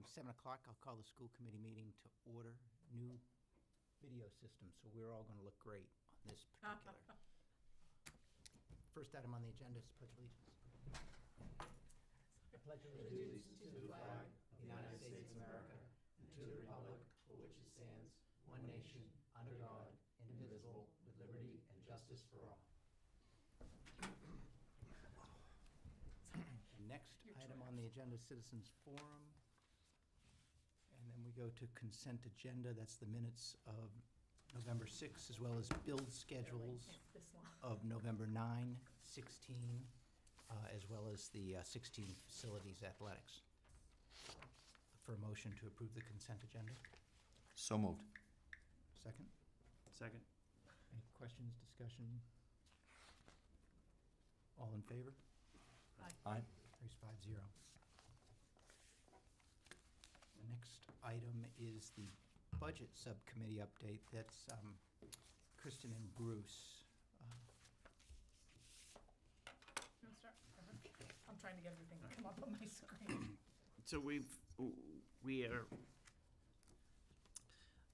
7 o'clock, I'll call the school committee meeting to order. New video system, so we're all going to look great on this particular. First item on the agenda is pledge allegiance. I pledge allegiance to the flag of the United States of America and to the republic for which it stands, one nation, under God, indivisible, with liberty and justice for all. Next item on the agenda is citizens forum. And then we go to consent agenda. That's the minutes of November 6th, as well as build schedules of November 9, 16, as well as the 16 facilities athletics. For a motion to approve the consent agenda. So moved. Second? Second. Any questions, discussion? All in favor? Aye. Carries 5-0. The next item is the budget subcommittee update. That's Kristen and Bruce. You wanna start? I'm trying to get everything to come up on my screen. So we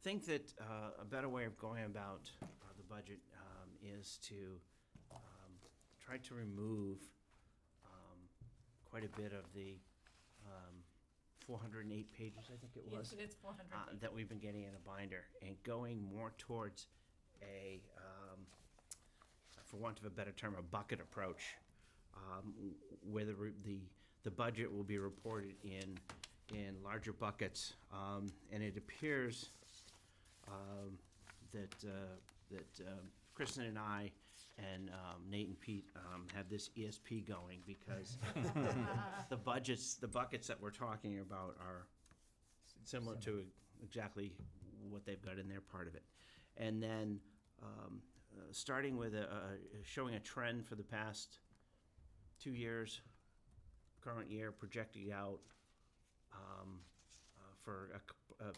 think that a better way of going about the budget is to try to remove quite a bit of the 408 pages, I think it was. Yes, it is 400. That we've been getting in a binder, and going more towards a, for want of a better term, a bucket approach, where the budget will be reported in larger buckets, and it appears that Kristen and I and Nate and Pete have this ESP going because the buckets that we're talking about are similar to exactly what they've got in their part of it. And then starting with showing a trend for the past 2 years, current year, projecting out for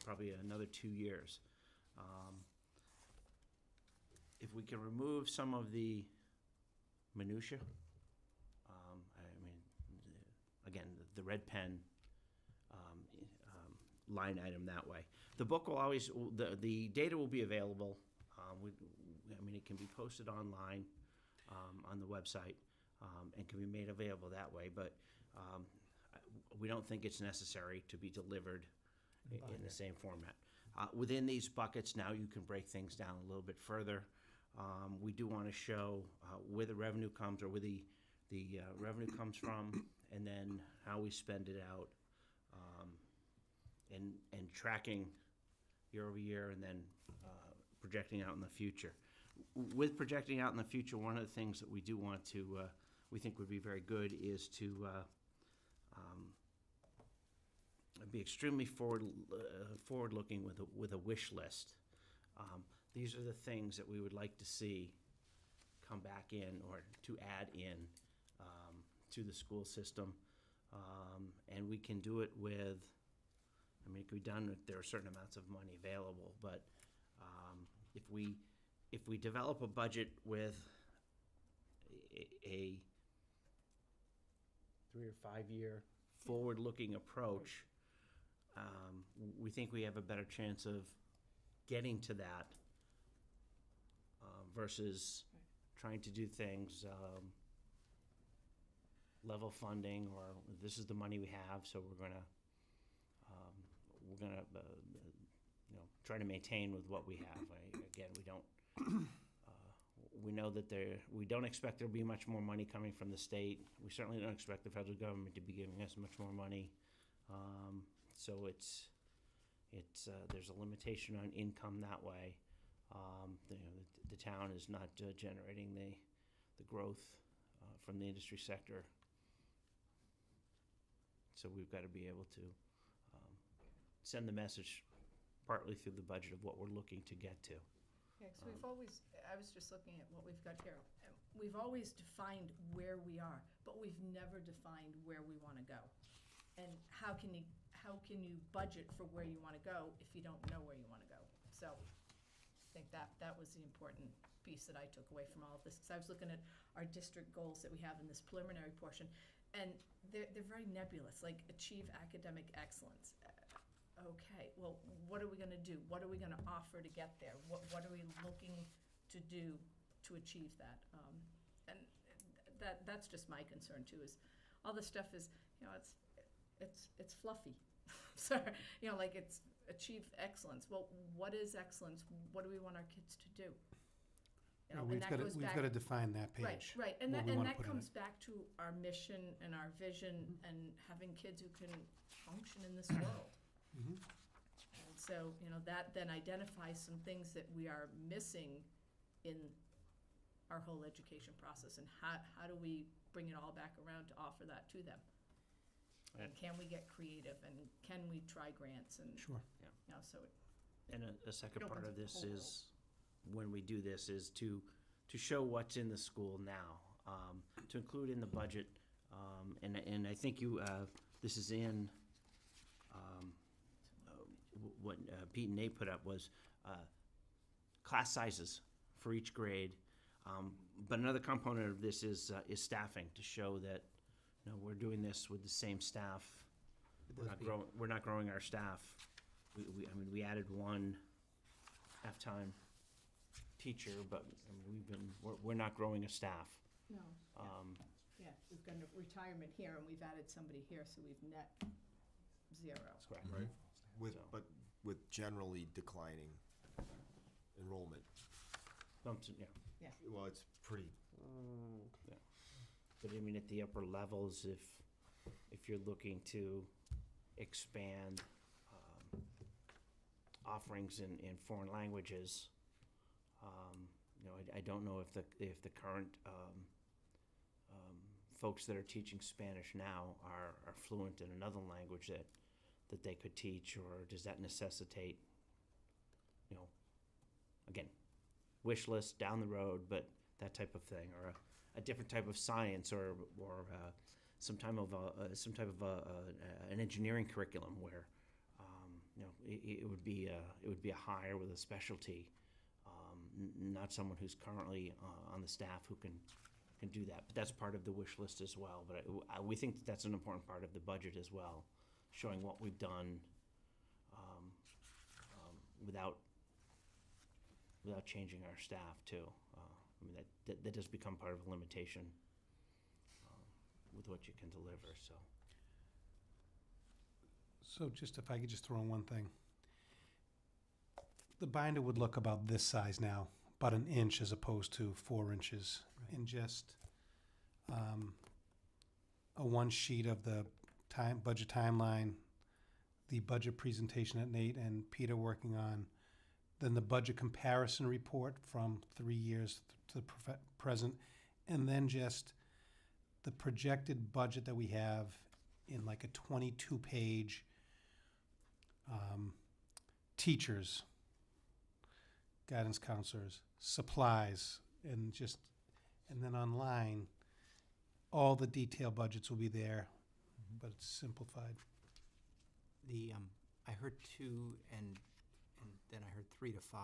probably another 2 years. If we can remove some of the minutia, I mean, again, the red pen line item that way. The book will always, the data will be available. I mean, it can be posted online on the website and can be made available that way, but we don't think it's necessary to be delivered in the same format. Within these buckets, now you can break things down a little bit further. We do want to show where the revenue comes, or where the revenue comes from, and then how we spend it out, and tracking year over year, and then projecting out in the future. With projecting out in the future, one of the things that we do want to, we think would be very good, is to be extremely forward-looking with a wish list. These are the things that we would like to see come back in, or to add in to the school system. And we can do it with, I mean, it can be done if there are certain amounts of money available, but if we develop a budget with a 3 or 5 year forward-looking approach, we think we have a better chance of getting to that versus trying to do things level funding, or this is the money we have, so we're gonna try to maintain with what we have. Again, we don't. We know that we don't expect there'll be much more money coming from the state. We certainly don't expect the federal government to be giving us much more money. So it's there's a limitation on income that way. The town is not generating the growth from the industry sector. So we've got to be able to send the message partly through the budget of what we're looking to get to. Yeah, so we've always, I was just looking at what we've got here. We've always defined where we are, but we've never defined where we want to go. And how can you budget for where you want to go if you don't know where you want to go? So I think that was the important piece that I took away from all of this, because I was looking at our district goals that we have in this preliminary portion, and they're very nebulous, like achieve academic excellence. okay, well, what are we gonna do? What are we gonna offer to get there? What are we looking to do to achieve that? And that's just my concern too, is all this stuff is, it's fluffy. Sorry, like it's achieve excellence. Well, what is excellence? What do we want our kids to do? And We've that got to, goes we've back. got to define that Right, page. right, and what that, we wanna put in comes it. back to our mission and our vision and having kids who can function in this world. Mhm. And so, that then identifies some things that we are missing in our whole education process, and how do we bring it all back around to offer that to them? And Right. can we get creative, and can we try grants, and, Sure. so it And a second It part opens of up the this whole is, when we do this, is to show what's in the school now, to include in the budget. And I think this is in, what Pete and Nate put up was class sizes for each grade. But another component of this is staffing, to show that, we're doing this with the same staff. We're not growing our staff. We added one half-time teacher, but we're not growing a staff. No, we've got a retirement here, and we've added somebody here, so we've net 0. That's correct. Right. With, So- but with generally declining enrollment. Yeah, Well, it's pretty, but at the upper levels, if you're looking to expand offerings in foreign languages, I don't know if the current folks that are teaching Spanish now are fluent in another language that they could teach, or does that necessitate, again, wish list down the road, but that type of thing, or a different type of science, or some type of an engineering curriculum where it would be a hire with a specialty, not someone who's currently on the staff who can do that. But that's part of the wish list as well. But we think that's an important part of the budget as well, showing what we've done without changing our staff too. That does become part of a limitation with what you can deliver. So just if I could just throw in one thing. The binder would look about this size now, about an inch as opposed to 4 inches. Right. And just a one sheet of the budget timeline, the budget presentation that Nate and Peter working on, then the budget comparison report from 3 years to the present, and then just the projected budget that we have in like a 22-page teachers, guidance counselors, supplies, and then online, all the detailed budgets will be there, but it's simplified. I heard 2, and then I heard 3 to 5.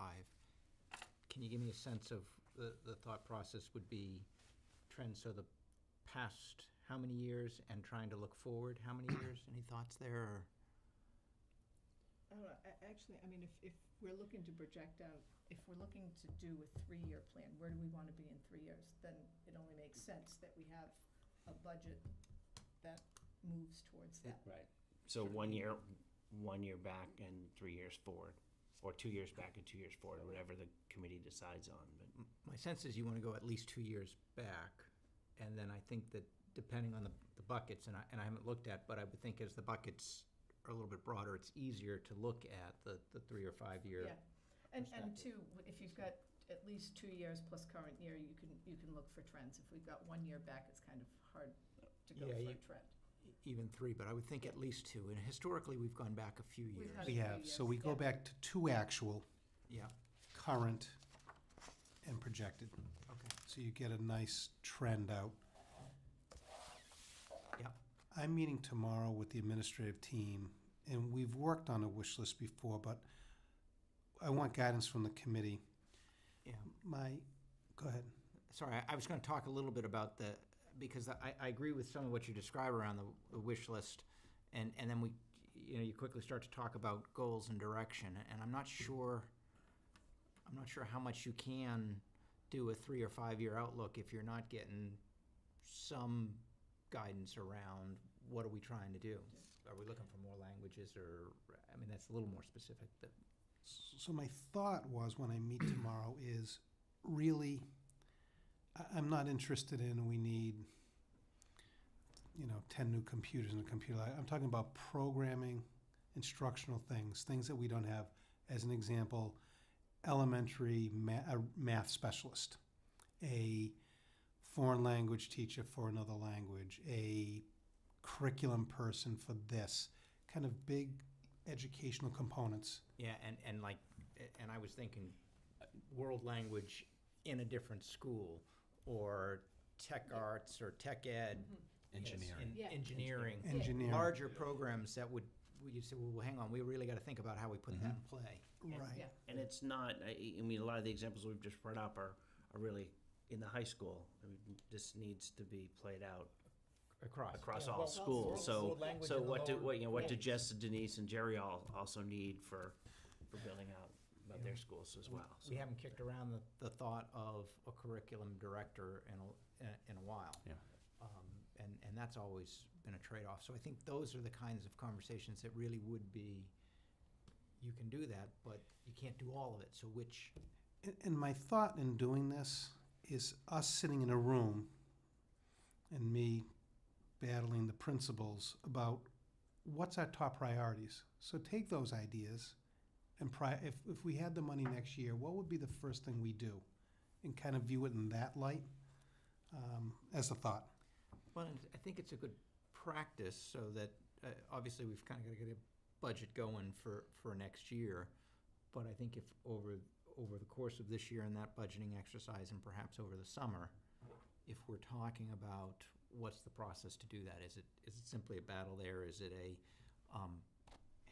Can you give me a sense of the thought process would be trends, so the past how many years, and trying to look forward how many years? Any thoughts there? Or? Actually, if we're looking to project out, if we're looking to do a 3-year plan, where do we want to be in 3 years? Then it only makes sense that we have a budget that moves towards that. Right. So 1 year back and 3 years forward, or 2 years back and 2 years forward, whatever the committee decides on. But My sense is you want to go at least 2 years back, and then I think that depending on the buckets, and I haven't looked at, but I would think as the buckets are a little bit broader, it's easier to look at the 3 or 5 year. Yeah, and perspective. 2, if you've got at least 2 years plus current year, you can look for trends. If we've got 1 year back, it's kind of hard to go Yeah, for a trend. Even 3, but I would think at least 2. And historically, we've gone back a few We've years. had- We have, so we go Yeah. back to 2 actual, Yeah, current, and projected. okay. So you get a nice trend out. Yeah. I'm meeting tomorrow with the administrative team, and we've worked on a wish list before, but I want guidance from the committee. Yeah. Go ahead. Sorry, I was going to talk a little bit about because I agree with some of what you describe around the wish list, and then you quickly start to talk about goals and direction, and I'm not sure how much you can do a 3 or 5 year outlook if you're not getting some guidance around what are we trying to do? Are we looking for more languages, or, I mean, that's a little more specific. So my thought was, when I meet tomorrow, is really, I'm not interested in, we need, 10 new computers in the computer lab. I'm talking about programming, instructional things that we don't have. As an example, elementary a math specialist, a foreign language teacher for another language, a curriculum person for this, kind of big educational components. Yeah, and I was thinking world language in a different school, or tech arts, or tech ed. Engineering. Yeah. Engineering. Engineering. Larger programs that would you say, well, hang on, we really got to think about how we put that in play. Right. Yeah. And it's not, I mean, a lot of the examples we've just brought up are really in the high school. I mean, this needs to be played out across all schools. So what do Jess, Denise, and Jerry all need for building out about their schools as well? So. We haven't kicked around the thought of a curriculum director in a while. Yeah. And that's always been a trade-off. So I think those are the kinds of conversations that really would be, you can do that, but you can't do all of it. So which? And my thought in doing this is us sitting in a room and me battling the principals about what's our top priorities. So take those ideas and if we had the money next year, what would be the first thing we do? And kind of view it in that light as a thought. Well, I think it's a good practice, so that obviously we've kind of got to get a budget going for next year. But I think if over the course of this year and that budgeting exercise, and perhaps over the summer, if we're talking about what's the process to do that, is it simply a battle there? Is it a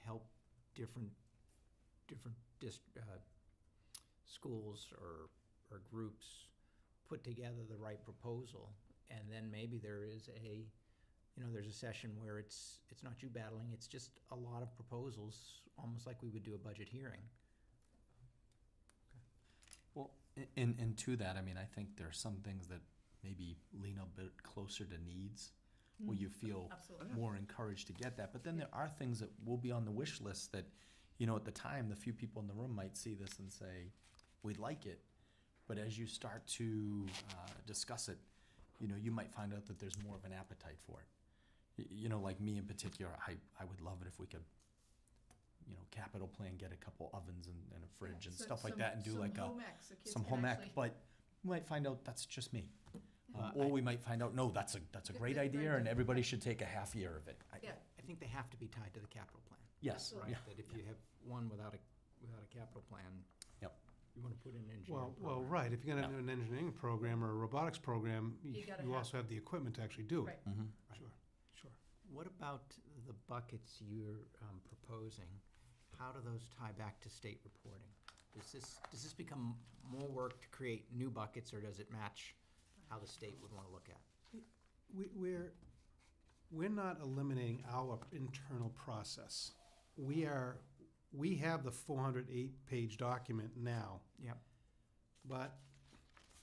help different schools or groups put together the right proposal? And then maybe there's a session where it's not you battling, it's just a lot of proposals, almost like we would do a budget hearing. Well, and to that, I mean, I think there are some things that maybe lean a bit closer to needs, where you feel Absolutely. more encouraged to get that. But then there are things that will be on the wish list that, at the time, the few people in the room might see this and say, we'd like it. But as you start to discuss it, you might find out that there's more of an appetite for it. Like me in particular, I would love it if we could, capital plan, get a couple ovens and a fridge and stuff like that, and do like some home ec. But we might find out that's just me, or we might find out, no, that's a great idea, and everybody should take a half year of it. Yeah. I think they have to be tied to the capital plan. Yes, Absolutely. yeah. That if you have one without a capital plan. Yep. You want to put in an engineering Well, program. right, if you're gonna do an engineering program or a robotics program, You gotta you have- also have the equipment to actually do Right. it. Mm-hmm. Sure. What about the buckets you're proposing? How do those tie back to state reporting? Does this become more work to create new buckets, or does it match how the state would want to look at it? We're not eliminating our internal process. We have the 408-page document now, Yep. but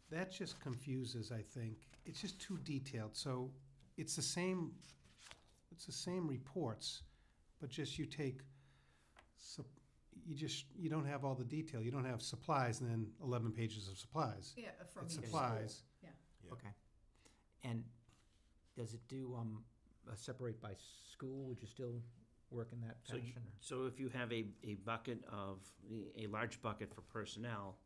that just confuses, I think. It's just too detailed. So it's the same reports, but just you take, you don't have all the detail. You don't have supplies and then 11 pages of supplies. Yeah, from It's each supplies. school. Yeah. Yeah. Okay. And does it do separate by school? Would you still work in that So, fashion? so if you have a bucket a large bucket for personnel,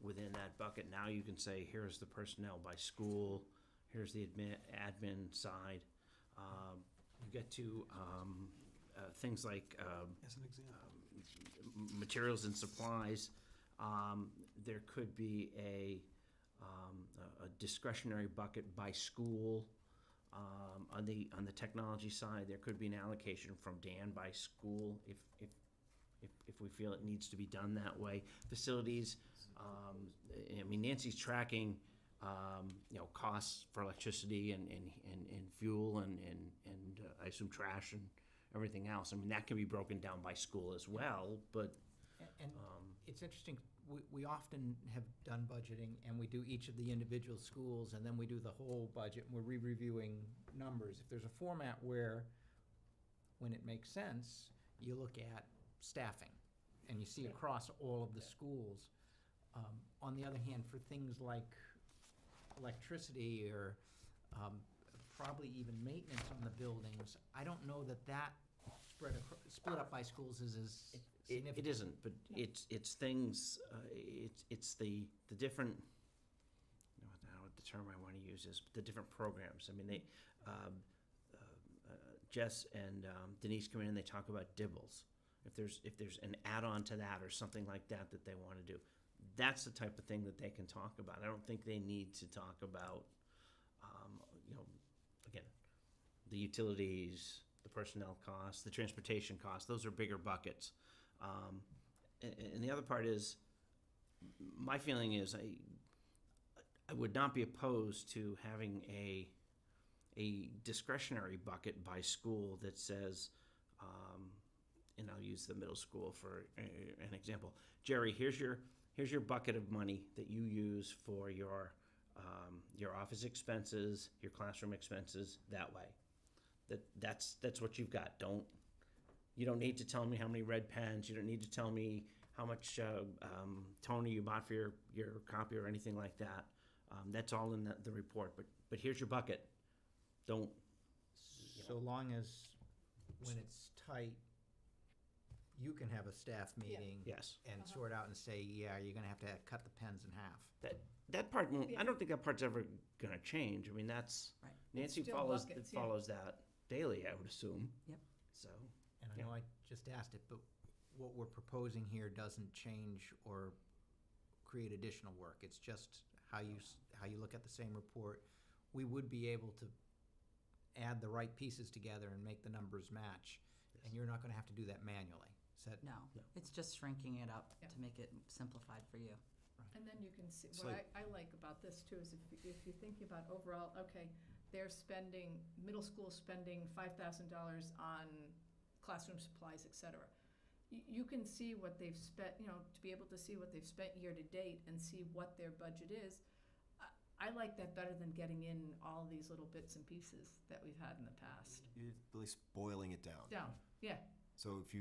within that bucket, now you can say, here's the personnel by school, here's the admin side. You get to things like As an example. materials and supplies. There could be a discretionary bucket by school. On the technology side, there could be an allocation from Dan by school if we feel it needs to be done that way. Facilities, I mean, Nancy's tracking, costs for electricity and fuel and I assume trash everything else. I mean, that can be broken down by school as well, but, And it's interesting, we often have done budgeting, and we do each of the individual schools, and then we do the whole budget, and we're re-reviewing numbers. If there's a format where, when it makes sense, you look at staffing, and you see across all of the schools. On the other hand, for things like electricity or probably even maintenance on the buildings, I don't know that split up by schools is as significant. it isn't, but it's things, it's the different, I don't know what the term I want to use is, but the different programs. I mean, they, Jess and Denise come in and they talk about dibbles. If there's an add-on to that or something like that that they want to do, that's the type of thing that they can talk about. I don't think they need to talk about, again, the utilities, the personnel costs, the transportation costs. Those are bigger buckets. And the other part is, my feeling is I would not be opposed to having a discretionary bucket by school that says, and I'll use the middle school for an example. Jerry, here's your bucket of money that you use for your office expenses, your classroom expenses, that way. That's what you've got. You don't need to tell me how many red pens. You don't need to tell me how much toner you bought for your copy or anything like that. That's all in the report. But here's your bucket. Don't. So long as, when it's tight, you can have a staff meeting. Yes. And sort out and say, yeah, you're gonna have to cut the pens in half. That part won't. I don't think that part's ever gonna change. I mean, that's Right. Nancy It's still follows buckets, yeah. follows that daily, I would assume. Yep. So. And I know I just asked it, but what we're proposing here doesn't change or create additional work. It's just how you look at the same report. We would be able to add the right pieces together and make the numbers match, and you're not gonna have to do that manually. Is that? No, No. it's just shrinking it up Yeah. to make it simplified for you. And then you can see, It's what like- I like about this too is if you're thinking about overall, okay, they're spending, middle school spending $5,000 on classroom supplies, et cetera. You can see what they've spent, to be able to see what they've spent year to date and see what their budget is. I like that better than getting in all these little bits and pieces that we've had in the past. You're at least boiling it down. Yeah, So if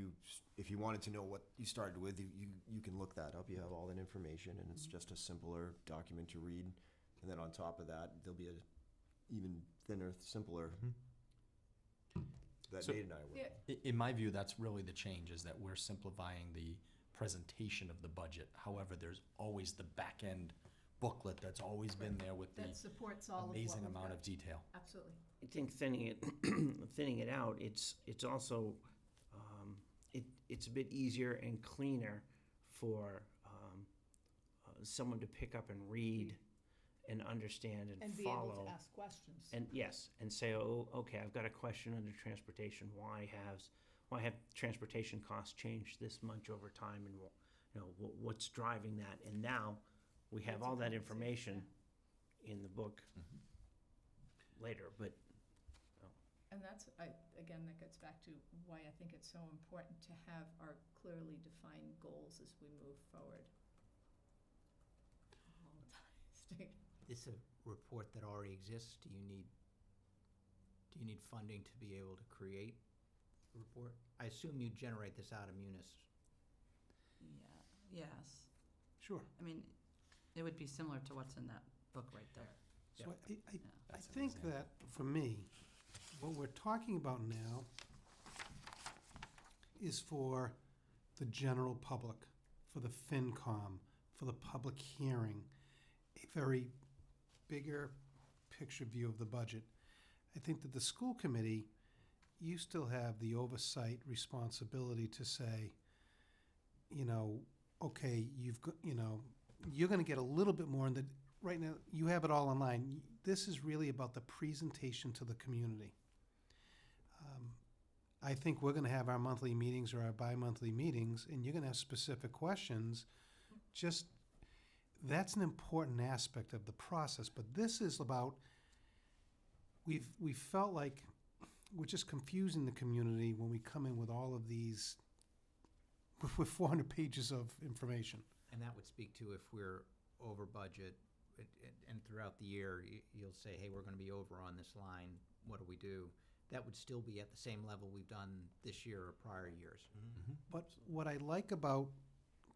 you wanted to know what you started with, you can look that up. You have all that information, and it's just a simpler document to read. And then on top of that, there'll be a even thinner, simpler that So- Nate and I work. yeah, In my view, that's really the change, is that we're simplifying the presentation of the budget. However, there's always the back end booklet that's always been there with the that supports all of what amazing we've amount got. of detail. Absolutely. I think thinning it out, it's also, it's a bit easier and cleaner for someone to pick up and read and understand and And be able follow. to ask questions. And yes, and say, oh, okay, I've got a question under transportation. Why have transportation costs changed this much over time, and what's driving that? And now we have It's a all that conversation, information in the book later, but And that's, again, that gets back to why I think it's so important to have our clearly defined goals as we move forward. All the time. This a report that already exists? Do you need funding to be able to create a report? I assume you generate this out of Munis. Yeah, yes. Sure. I mean, it would be similar to what's in that book right there. So I That's an think example. that, for me, what we're talking about now is for the general public, for the FinCom, for the public hearing, a very bigger picture view of the budget. I think that the school committee, you still have the oversight responsibility to say, okay, you're gonna get a little bit more in the, right now, you have it all online. This is really about the presentation to the community. I think we're gonna have our monthly meetings or our bi-monthly meetings, and you're gonna have specific questions. Just, that's an important aspect of the process, but this is about, we felt like we're just confusing the community when we come in with all of these, with 400 pages of information. And that would speak to if we're over budget, and throughout the year, you'll say, hey, we're gonna be over on this line, what do we do? That would still be at the same level we've done this year or prior years. But what I like about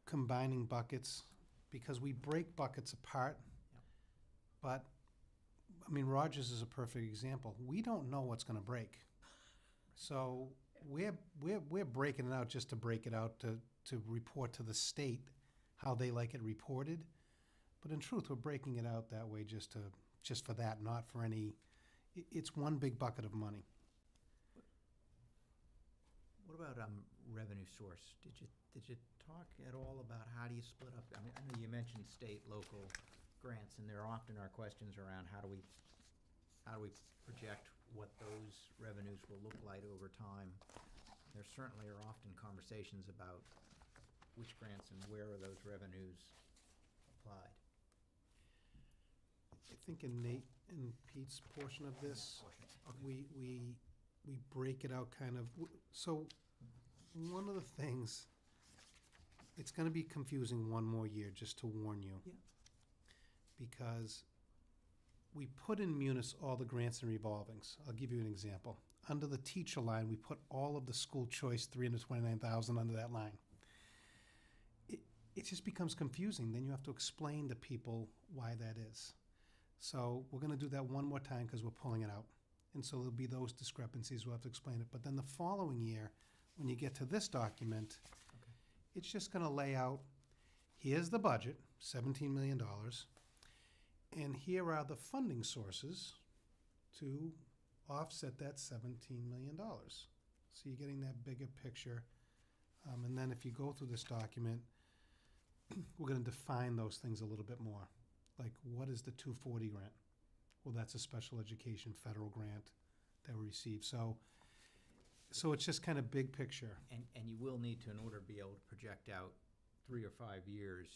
combining buckets, because we break buckets apart, Yep. but, I mean, Rogers is a perfect example. We don't know what's gonna break. So we're breaking it out just to break it out, to report to the state how they like it reported. But in truth, we're breaking it out that way just for that, not for any, it's one big bucket of money. What about revenue source? Did you talk at all about how do you split up? I mean, I know you mentioned state, local grants, and there often are questions around how do we project what those revenues will look like over time. There certainly are often conversations about which grants and where are those revenues applied. I think in Nate and Pete's portion of this, we break it out kind of, so one of the things, it's gonna be confusing one more year, just to warn you. Yeah. Because we put in Munis all the grants and revolvings. I'll give you an example. Under the teacher line, we put all of the school choice, 329,000 under that line. It just becomes confusing. Then you have to explain to people why that is. So we're gonna do that one more time because we're pulling it out. And so there'll be those discrepancies, we'll have to explain it. But then the following year, when you get to this document, it's just gonna lay out, here's the budget, $17 million. And here are the funding sources to offset that $17 million. So you're getting that bigger picture. And then if you go through this document, we're gonna define those things a little bit more. Like, what is the 240 grant? Well, that's a special education federal grant that we received. So it's just kind of big picture. And you will need to, in order to be able to project out 3 or 5 years,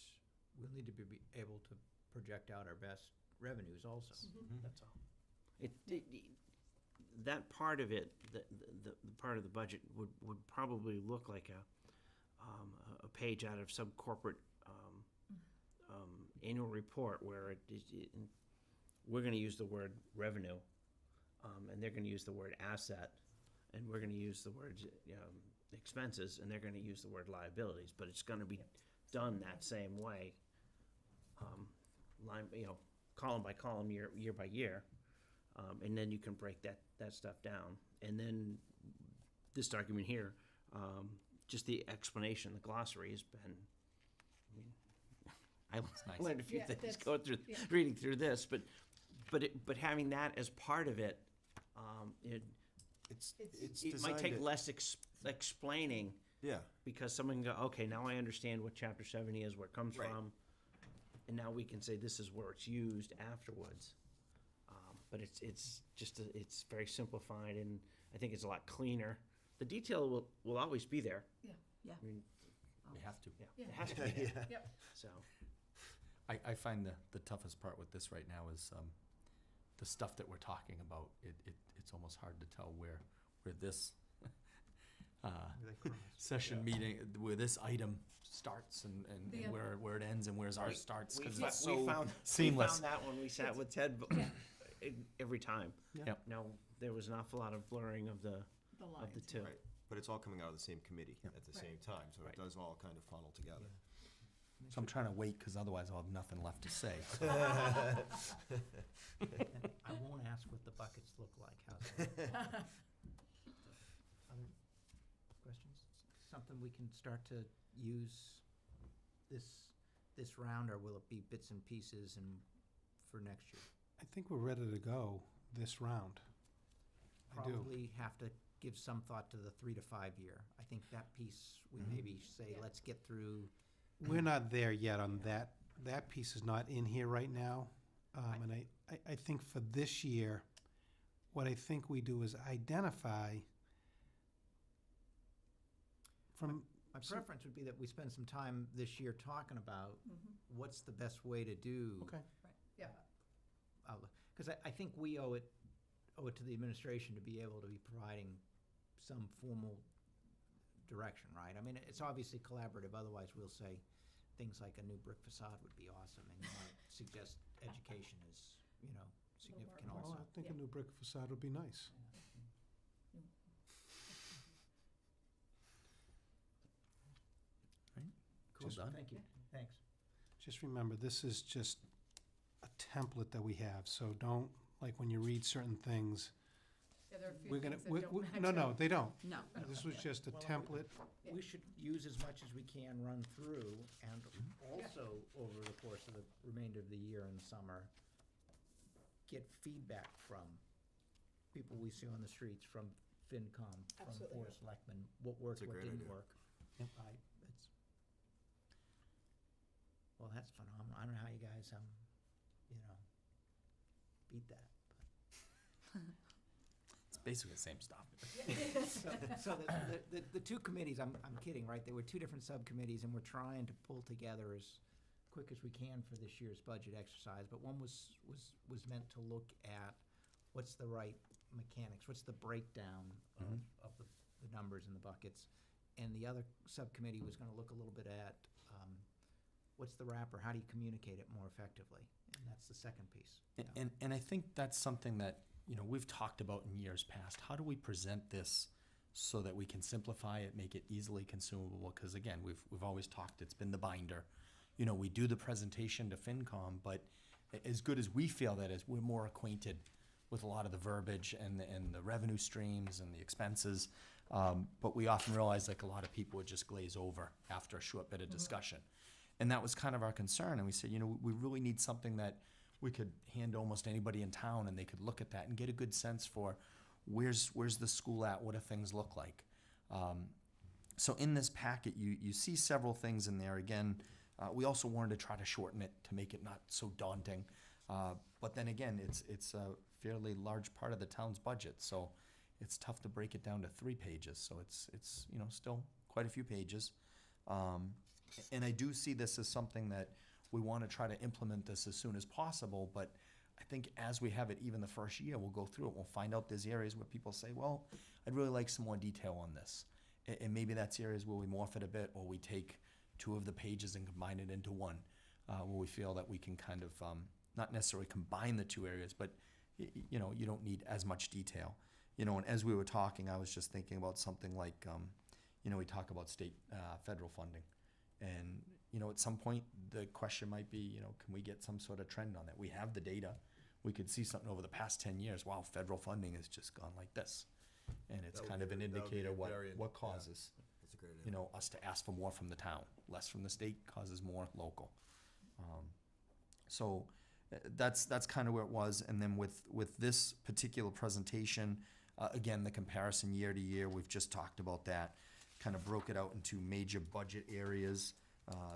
we'll need to be able to project out our best revenues also. That's all. That part of it, the part of the budget would probably look like a page out of some corporate annual report where we're gonna use the word revenue, and they're gonna use the word asset, and we're gonna use the word expenses, and they're gonna use the word liabilities, but it's gonna be done that same way, line, column by column, year by year, and then you can break that stuff down. And then this document here, just the explanation, the glossary has been, I nice. learned a few Yeah, things that's- going through, yeah. reading through this, but having that as part of it, It's it might take designed less explaining, Yeah, because someone can go, okay, now I understand what chapter 70 is, where it comes Right. from, and now we can say this is where it's used afterwards. But it's just it's very simplified, and I think it's a lot cleaner. The detail will always be there. Yeah. Yeah. I mean, We have to. yeah, Yeah. it has to be there. yeah. Yep. So I find the toughest part with this right now is the stuff that we're talking about. It's almost hard to tell where this session meeting, where this item starts and The where it ends and where's ours starts, we because found, it's so we seamless. found that when we sat with Ted every time. Yep. Now there was an awful lot of blurring of the The of lines. the two. Right, but it's all coming out of the same committee Yep. at the Right. same time, so Right. it does all kind of funnel together. So I'm trying to wait, because otherwise I'll have nothing left to say. And I won't ask what the buckets look like. How's that? Other questions? Something we can start to use this round, or will it be bits and pieces and for next year? I think we're ready to go this round. I do. Probably have to give some thought to the 3 to 5 year. I think that piece, we maybe say, Yeah. let's get through. We're not there yet on that. That piece is not in here right now. And I think for this year, what I think we do is identify from, My So- preference would be that we spend some time this year talking about what's the best way to do. okay, Yeah. Because I think we owe it owe it to the administration to be able to be providing some formal direction, right? I mean, it's obviously collaborative, otherwise we'll say things like a new brick facade would be awesome, and you might suggest education is, significant more Well, also. I think a Yeah. new brick facade would be nice. Cool, Just- done. Thank you, thanks. Just remember, this is just a template that we have, so don't, like, when you read certain things, Yeah, there are a few we're gonna, things that don't match no, no, up. they don't. No. This was just a Well, template. We should use as much as we can, run through, and also, over the course of the remainder of the year and summer, get feedback from people we see on the streets, from FinCom, from Absolutely. Board of Selectmen, what worked, That's a what great didn't idea. work. Yep. Right, it's, well, that's phenomenal. I don't know how you guys, beat that. It's basically the same stuff. So the two committees, I'm kidding, right? There were two different subcommittees, and we're trying to pull together as quick as we can for this year's budget exercise. But one was meant to look at what's the right mechanics, what's the breakdown of the numbers and the buckets. And the other subcommittee was gonna look a little bit at, what's the wrapper, how do you communicate it more effectively? And that's the second piece. Yeah. And I think that's something that, we've talked about in years past. How do we present this so that we can simplify it, make it easily consumable? Because again, we've always talked, it's been the binder. We do the presentation to FinCom, but as good as we feel that is, we're more acquainted with a lot of the verbiage and the revenue streams and the expenses. But we often realize like a lot of people would just glaze over after a short bit of discussion. And that was kind of our concern. And we said, we really need something that we could hand to almost anybody in town and they could look at that and get a good sense for where's the school at, what do things look like. So in this packet, you see several things in there. Again, we also wanted to try to shorten it to make it not so daunting. But then again, it's a fairly large part of the town's budget, so it's tough to break it down to 3 pages. So it's still quite a few pages. And I do see this as something that we want to try to implement this as soon as possible, but I think as we have it, even the first year, we'll go through it, we'll find out there's areas where people say, well, I'd really like some more detail on this. And maybe that's areas where we morph it a bit, or we take 2 of the pages and combine it into one, where we feel that we can kind of, not necessarily combine the 2 areas, but you don't need as much detail. And as we were talking, I was just thinking about something like, we talk about state, federal funding. And, at some point, the question might be, can we get some sort of trend on that? We have the data. We could see something over the past 10 years. Wow, federal funding has just gone like this. And it's That would kind of be- an that would be indicator what very- what yeah. causes, That's a great idea. us to ask for more from the town. Less from the state causes more local. So that's kind of where it was. And then with this particular presentation, again, the comparison year to year, we've just talked about that. Kind of broke it out into major budget areas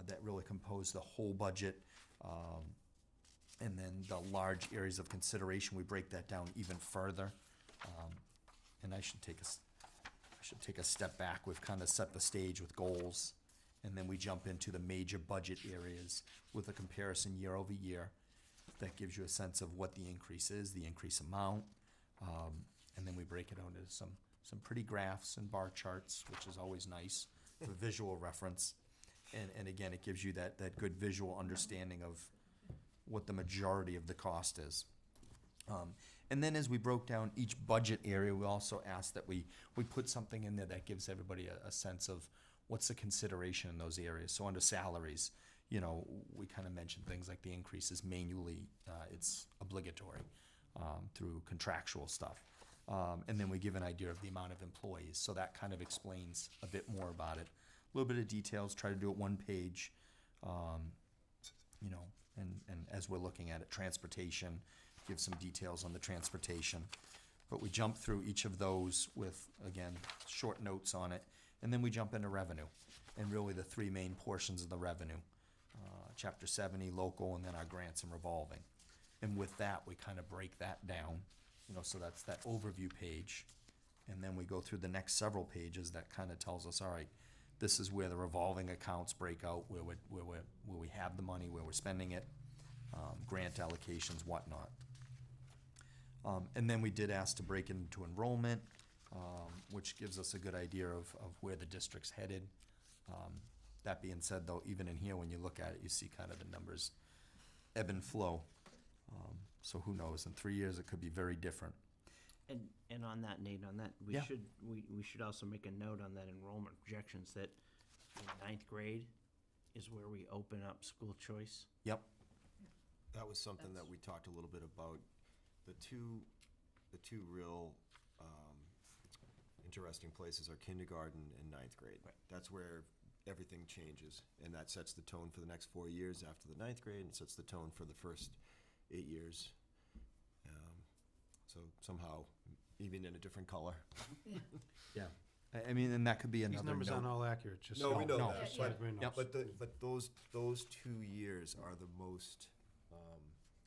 that really compose the whole budget. And then the large areas of consideration, we break that down even further. And I should take a step back. We've kind of set the stage with goals, and then we jump into the major budget areas with a comparison year over year. That gives you a sense of what the increase is, the increase amount, and then we break it out into some pretty graphs and bar charts, which is always nice for visual reference. And again, it gives you that good visual understanding of what the majority of the cost is. And then as we broke down each budget area, we also asked that we put something in there that gives everybody a sense of what's the consideration in those areas. So under salaries, we kind of mentioned things like the increases manually, it's obligatory through contractual stuff. And then we give an idea of the amount of employees. So that kind of explains a bit more about it. A little bit of details, try to do it 1 page, and as we're looking at it, transportation, give some details on the transportation. But we jump through each of those with, again, short notes on it, and then we jump into revenue, and really the 3 main portions of the revenue. Chapter 70, local, and then our grants and revolving. And with that, we kind of break that down, so that's that overview page. And then we go through the next several pages that kind of tells us, all right, this is where the revolving accounts break out, where we have the money, where we're spending it, grant allocations, whatnot. And then we did ask to break into enrollment, which gives us a good idea of where the district's headed. That being said, though, even in here, when you look at it, you see kind of the numbers ebb and flow. So who knows, in 3 years, it could be very different. And on that, Nate, on that, Yeah. we should also make a note on that enrollment projections that in ninth grade is where we open up school choice. Yep. That was something that we talked a little bit about. The two real interesting places are kindergarten and ninth grade. Right. That's where everything changes, and that sets the tone for the next 4 years after the ninth grade, and sets the tone for the first 8 years. So somehow, even in a different color. Yeah. I mean, and that could be These another numbers aren't note. all accurate, just. No, we know no. that, Yeah, but, everybody knows. but those 2 years are the most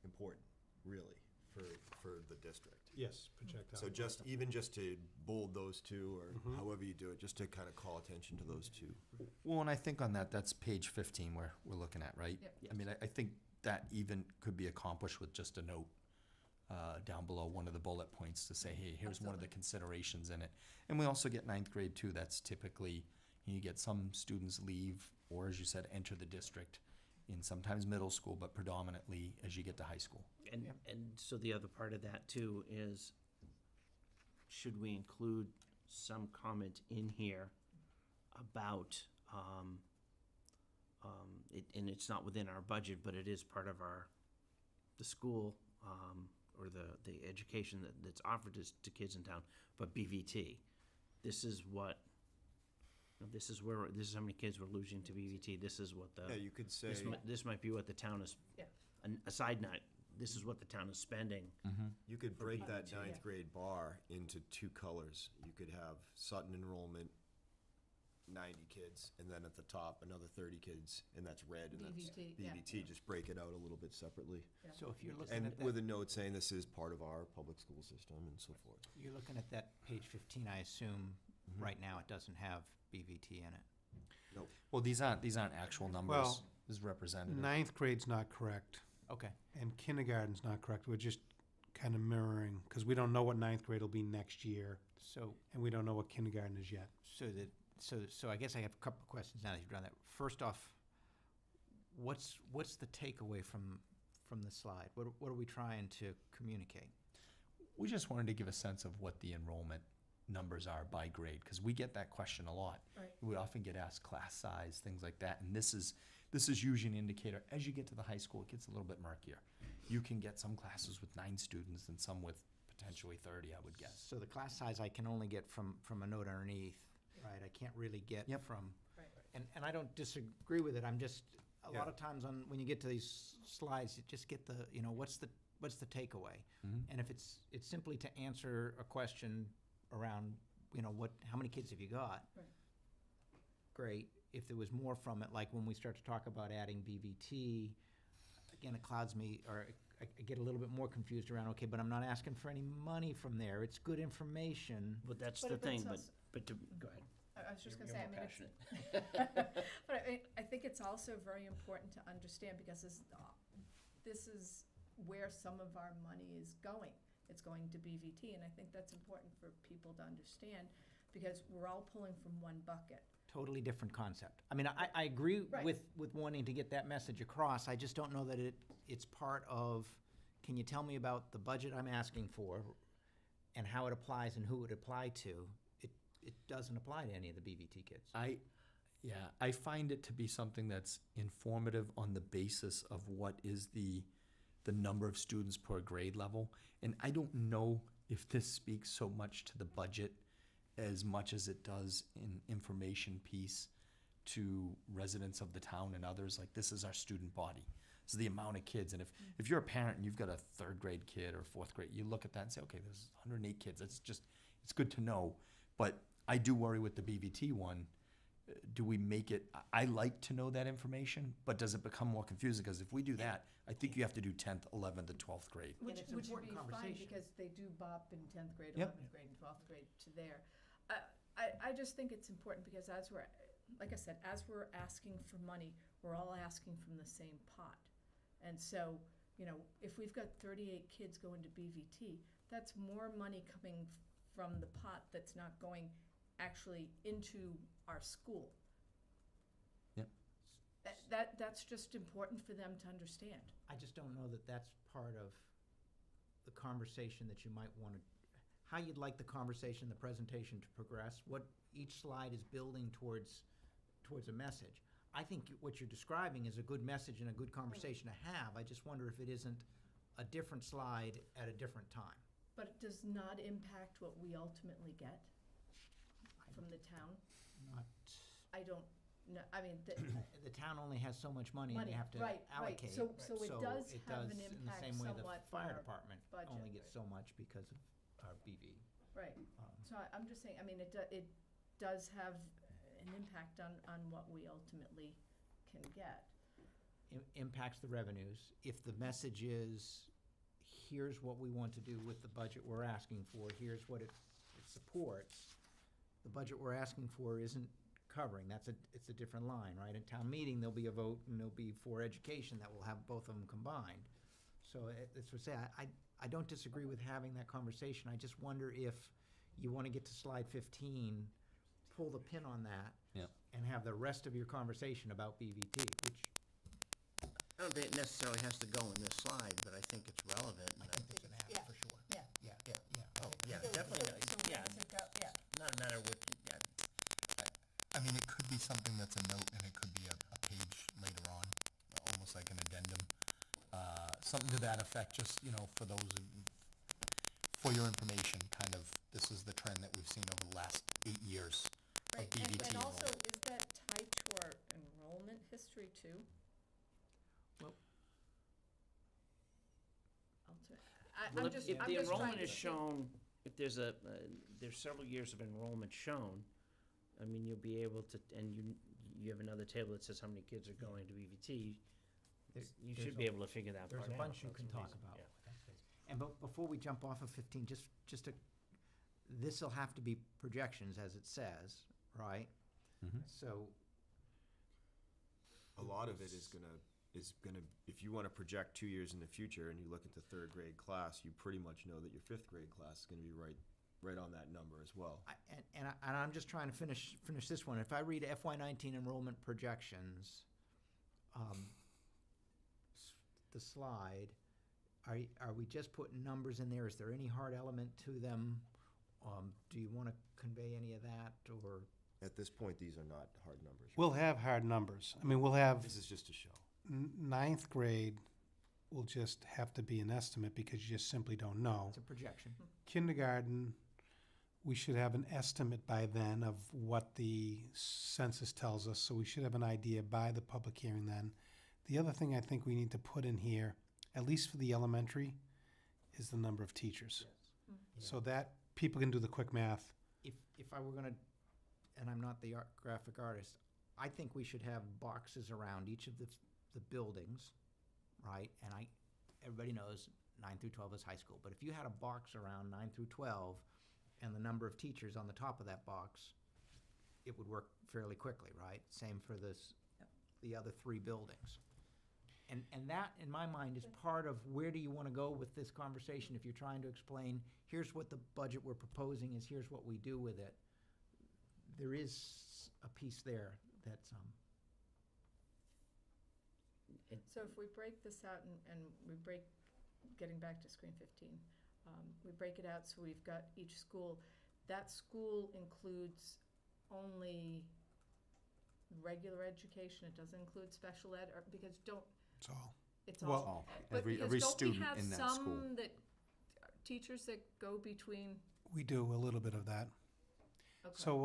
important, really, for the district. Yes, projectile. So even just to bold those two, or Mhm. however you do it, just to kind of call attention to those two. Well, and I think on that's page 15 where we're looking at, right? Yep. I mean, I think that even could be accomplished with just a note down below one of the bullet points to say, hey, here's one of the Absolutely. considerations in it. And we also get ninth grade too. That's typically, you get some students leave, or as you said, enter the district in sometimes middle school, but predominantly as you get to high school. And so the other part of that too is, should we include some comment in here about, and it's not within our budget, but it is part of the school, or the education that's offered to kids in town, but BVT. This is how many kids we're losing to BVT. This is what Yeah, you could say, this might be what the town is, Yeah. a side note, this is what the town is spending. you could break that BVT, ninth yeah. grade bar into two colors. You could have Sutton enrollment, 90 kids, and then at the top, another 30 kids, and that's red, and that's BVT, yeah. BVT. Just break it out a little bit separately. So if you're looking And at with that, a note saying this is part of our public school system and so forth. you're looking at that page 15, I assume, right now it doesn't have BVT in it. Well, these aren't actual numbers. Well, This is representative. Ninth grade's not correct, Okay, and kindergarten's not correct. We're just kind of mirroring, because we don't know what ninth grade will be next year, so, and we don't know what kindergarten is yet. so I guess I have a couple of questions now that you've done that. First off, what's the takeaway from the slide? What are we trying to communicate? We just wanted to give a sense of what the enrollment numbers are by grade, because we get that question a lot. Right. We often get asked class size, things like that, and this is usually an indicator. As you get to the high school, it gets a little bit murkier. You can get some classes with 9 students and some with potentially 30, I would guess. So the class size I can only get from a note underneath, right? I can't really get Yep. from, Right. and I don't disagree with it, I'm just, a lot Yeah. of times when you get to these slides, you just get the, what's the takeaway? Mhm. And if it's simply to answer a question around, how many kids have you got? Right. Great. If there was more from it, like when we start to talk about adding BVT, again, it clouds me, or I get a little bit more confused around, okay, but I'm not asking for any money from there. It's good information. But that's But the if it's thing, also- go ahead. I was just You're gonna say, I more mean, I think it's also very important to understand, because this is where some of our money is going. It's going to BVT, and I think that's important for people to understand, because we're all pulling from one bucket. Totally different concept. I mean, I agree Right. with wanting to get that message across. I just don't know that it's part of, can you tell me about the budget I'm asking for and how it applies and who it would apply to? It doesn't apply to any of the BVT kids. I find it to be something that's informative on the basis of what is the number of students per grade level. And I don't know if this speaks so much to the budget as much as it does in information piece to residents of the town and others. Like, this is our student body. This is the amount of kids. And if you're a parent and you've got a 3rd grade kid or 4th grade, you look at that and say, okay, there's 108 kids. It's good to know. But I do worry with the BVT one. Do we make it, I like to know that information, but does it become more confusing? Because if we do that, I think you have to do 10th, 11th, and 12th grade. Which it's would important be fine, conversation. because they do bop in 10th grade, Yep. 11th grade, and 12th grade to there. I just think it's important, because like I said, as we're asking for money, we're all asking from the same pot. And so you know, if we've got 38 kids going to BVT, that's more money coming from the pot that's not going actually into our school. Yep. That's just important for them to understand. I just don't know that that's part of the conversation that you might want to, how you'd like the conversation, the presentation to progress, what each slide is building towards a message. I think what you're describing is a good message and a good conversation to have. I just wonder if it isn't a different slide at a different time. But it does not impact what we ultimately get from the town. Not, I don't know, I mean, the town only has so much money and money, they have to right. allocate. So it does it have an does in the impact same way somewhat the on fire our department budget. only gets so much because of our BV. Right, Um, so I'm just saying, I mean, it does have an impact on what we ultimately can get. Impacts the revenues. If the message is, here's what we want to do with the budget we're asking for, here's what it supports, the budget we're asking for isn't covering, it's a different line, right? At town meeting, there'll be a vote and there'll be for education that will have both of them combined. So that's what I say, I don't disagree with having that conversation, I just wonder if you want to get to slide 15, pull the pin on that. Yep. And have the rest of your conversation about BVT, which I don't think it necessarily has to go in this slide, but I think it's relevant. I think it's an Yeah. add for sure. Yeah. Yeah. Oh, yeah, definitely, yeah, Yeah. not a matter what, yeah, I mean, it could be something that's a note and it could be a page later on, almost like an addendum. Something to that effect, just, for those, for your information, kind of, this is the trend that we've seen over the last 8 years of Right, BVT and also, enrollment. is that tied to our enrollment history too? Well- well, I'm just, if I'm the just trying enrollment to is see. shown, if there's there's several years of enrollment shown, I mean, you'll be able to, and you have another table that says how many kids are going to BVT, you should be able to figure that part out. There's a bunch you can talk Relatively easy, about. yeah. with that space. And before we jump off of 15, this'll have to be projections, as it says, right? Mhm. So, A lot of it is gonna, if you wanna project 2 years in the future and you look at the third grade class, you pretty much know that your fifth grade class is gonna be right on that number as well. and I'm just trying to finish this one. If I read FY19 enrollment projections, the slide, are we just putting numbers in there? Is there any hard element to them? Do you want to convey any of that, or? At this point, these are not hard numbers. We'll have hard numbers. I mean, we'll have This is just a show. ninth grade will just have to be an estimate because you just simply don't know. It's a projection. Kindergarten, we should have an estimate by then of what the census tells us, so we should have an idea by the public hearing then. The other thing I think we need to put in here, at least for the elementary, is the number of teachers. So that people can do the quick math. If I were gonna, and I'm not the graphic artist, I think we should have boxes around each of the buildings, right? And everybody knows 9 through 12 is high school, but if you had a box around 9 through 12 and the number of teachers on the top of that box, it would work fairly quickly, right? Same for the other 3 buildings. And that, in my mind, is part of where do you want to go with this conversation if you're trying to explain, here's what the budget we're proposing is, here's what we do with it. There is a piece there that's, So if we break this out and we break, getting back to screen 15, we break it out so we've got each school. That school includes only regular education, it doesn't include special ed, or, because That's all. it's Well, all. But every because student don't we in have that school. some that, teachers that go between, We do a little bit of that. okay. So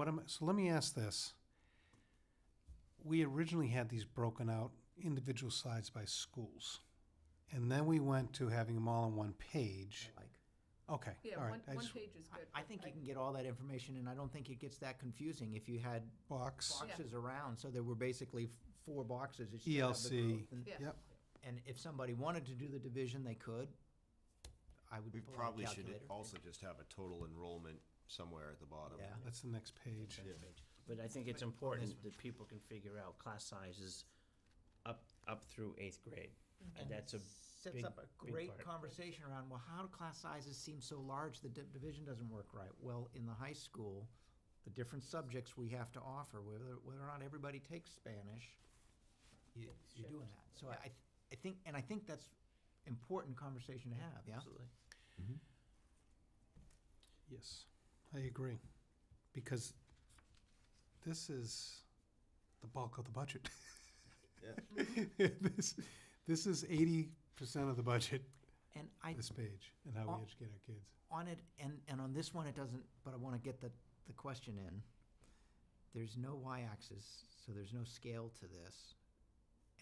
let me ask this. We originally had these broken out individual slides by schools. And then we went to having them all on one page. like, Okay, Yeah, all right. one I just- page is good. I think you can get all that information, and I don't think it gets that confusing if you had Box, boxes around, so there were basically 4 boxes. It still had the ELC, growth, and- Yeah. yep. And if somebody wanted to do the division, they could. I would We pull out a probably should calculator. also just have a total enrollment somewhere at the bottom. Yeah. That's the next page. But I think it's important that people can figure out class sizes up through 8th grade. And that's a sets Big- up a big great part. conversation around, well, how do class sizes seem so large, the division doesn't work right? Well, in the high school, the different subjects we have to offer, whether or not everybody takes Spanish, you're doing that. So I think that's important conversation to have, yeah? Absolutely. Yes, I agree, because this is the bulk of the budget. Yeah. This is 80% of the budget, And I, this page, and how Oh. we educate our kids. on it, and on this one, it doesn't, but I want to get the question in. There's no y-axis, so there's no scale to this.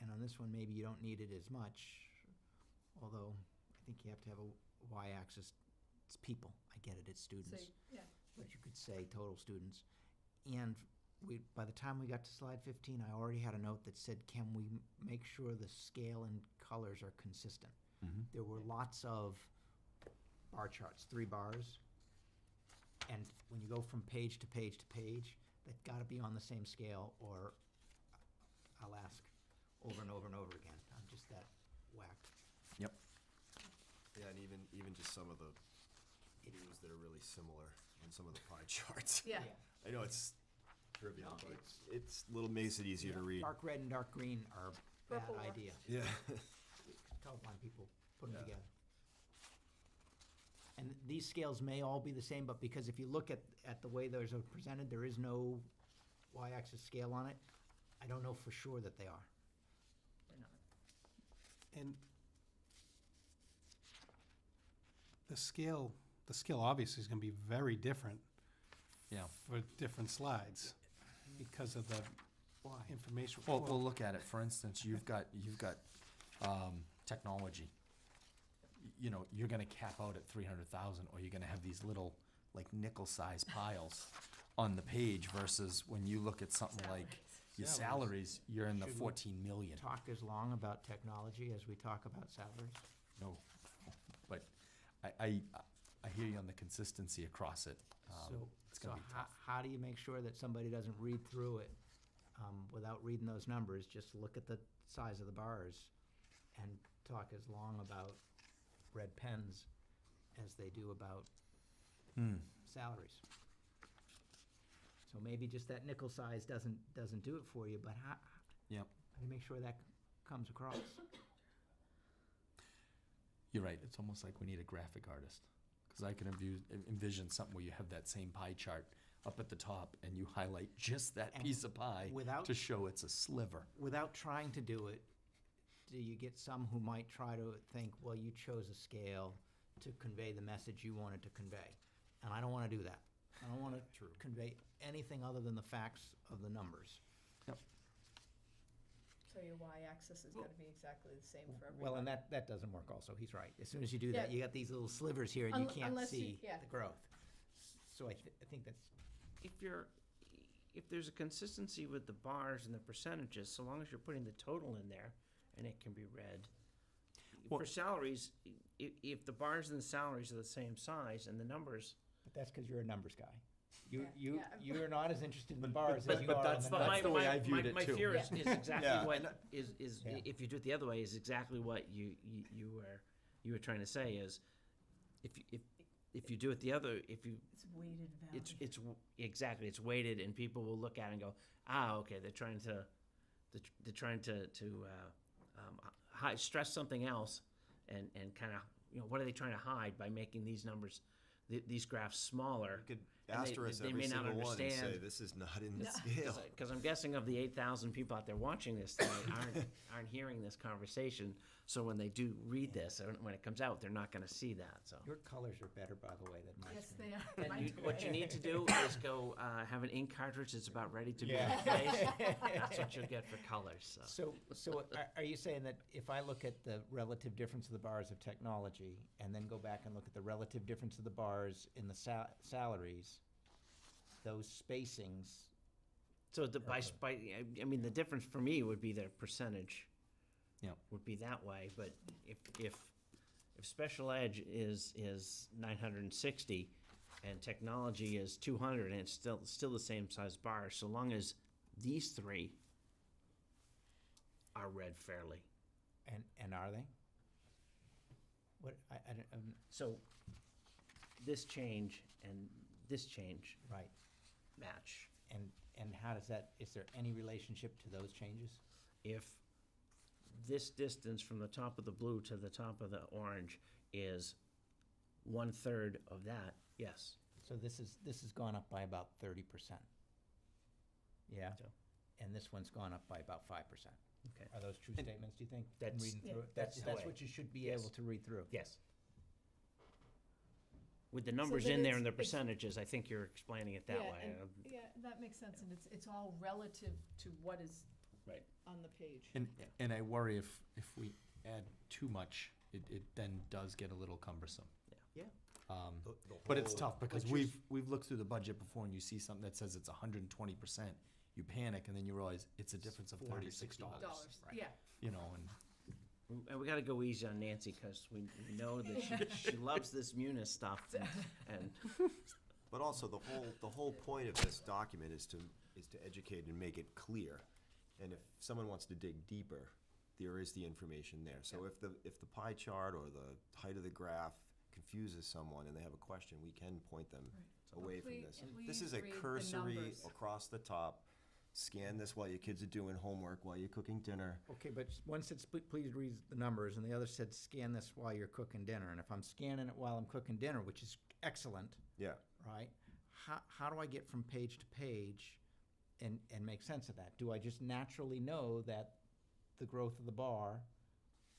And on this one, maybe you don't need it as much, although I think you have to have a y-axis. It's people, I get it, it's students. So, yeah, But you could say total students. And by the time we got to slide 15, I already had a note that said, can we make sure the scale and colors are consistent? There were lots of bar charts, 3 bars. And when you go from page to page to page, they've got to be on the same scale, or I'll ask over and over and over again. I'm just that whacked. Yep. Yeah, and even just some of the views that are really similar on some of the pie charts. yeah. I know it's trivial, No, but it's a little makes it easier to read. Dark red and dark green are a bad Purple works. idea. Yeah. Colorblind people put them Yeah. together. And these scales may all be the same, but because if you look at the way those are presented, there is no y-axis scale on it. I don't know for sure that they are. They're not. And the scale obviously is gonna be very different Yeah. for different slides because of the information. Well, we'll look at it. For instance, you've got technology. You know, you're gonna cap out at 300,000, or you're gonna have these little, like, nickel-sized piles on the page versus when you look at something like your salaries, you're in the Should we 14 million. Talk as long about technology as we talk about salaries. No, but I hear you on the consistency across it. It's So gonna be tough. how do you make sure that somebody doesn't read through it without reading those numbers? Just look at the size of the bars and talk as long about red pens as they do about salaries. So maybe just that nickel size doesn't do it for you, but how Yep. do you make sure that comes across? You're right. It's almost like we need a graphic artist. Because I can envision something where you have that same pie chart up at the top and you highlight just that And piece of pie without- to show it's a sliver. Without trying to do it, do you get some who might try to think, well, you chose a scale to convey the message you wanted to convey? And I don't want to do that. I don't want to convey anything other than the facts of the numbers. So your y-axis has got to be exactly the same for everybody. Well, and that doesn't work also, he's right. As soon as you do that, Yeah. you got these little slivers here and you can't Unless you- see yeah. the growth. So I think that's, If there's a consistency with the bars and the percentages, so long as you're putting the total in there and it can be read. Well- For salaries, if the bars and the salaries are the same size and the numbers, but that's because you're a numbers guy. Yeah, yeah. You're not as interested in the bars but as you are on that's the the- numbers. that's the way I viewed it my too. fear is Yeah, exactly what, and is, Yeah. if you do it the other way, is exactly what you were trying to say is, if you do it the other, if you, It's weighted value. exactly, it's weighted and people will look at it and go, okay, they're trying to stress something else and kind of, what are they trying to hide by making these numbers, these graphs smaller? You could And they- asterisk they every may not single one and say, understand. this is not in the No. scale. Because I'm guessing of the 8,000 people out there watching this tonight aren't hearing this conversation. So when they do read this, when it comes out, they're not going to see that. So. Your colors are better, by the way, than mine. Yes, they are. And Mine's what you gray. need to do is go have an ink cartridge that's about ready to be Yeah. replaced. That's what you'll get for colors. So. So are you saying that if I look at the relative difference of the bars of technology and then go back and look at the relative difference of the bars in the salaries, those spacings, So the I mean, the difference for me would be the percentage. Yeah. Would be that way, but if special ed is 960 and technology is 200 and it's still the same size bar, so long as these three are read fairly. and are they? What, I don't, So this change and this change right, match. and how does that, is there any relationship to those changes? If this distance from the top of the blue to the top of the orange is 1/3 of that, yes. So this has gone up by about 30%. Yeah? So- And this one's gone up by about 5%. Okay. Are those true And statements, do you think? that's- Reading Yeah. through it? That's That's, the that's way. what you should be Yes. able to read through. Yes. With the numbers that in there it's- and the it's- percentages, I think you're explaining it that Yeah, way. and- Yeah, that makes sense, and it's all relative to what is Right. on the page. And I worry if we add too much, it then does get a little cumbersome. Yeah. But it's tough, because what you're we've looked through the budget before, and you see something that says it's 120%, you panic, and then you realize it's a difference of $36. Dollars, Right. yeah. You know, and And we gotta go easy on Nancy, because we know that she loves this Munis stuff, and But also, the whole point of this document is to educate and make it clear. And if someone wants to dig deeper, there is the information there. So if the pie chart or the height of the graph confuses someone and they have a question, we can point them away from this. This is a Please read the cursory numbers. across the top. Scan this while your kids are doing homework, while you're cooking dinner. Okay, but one said, please read the numbers, and the other said, scan this while you're cooking dinner. And if I'm scanning it while I'm cooking dinner, which is excellent, Yeah. right? How do I get from page to page and make sense of that? Do I just naturally know that the growth of the bar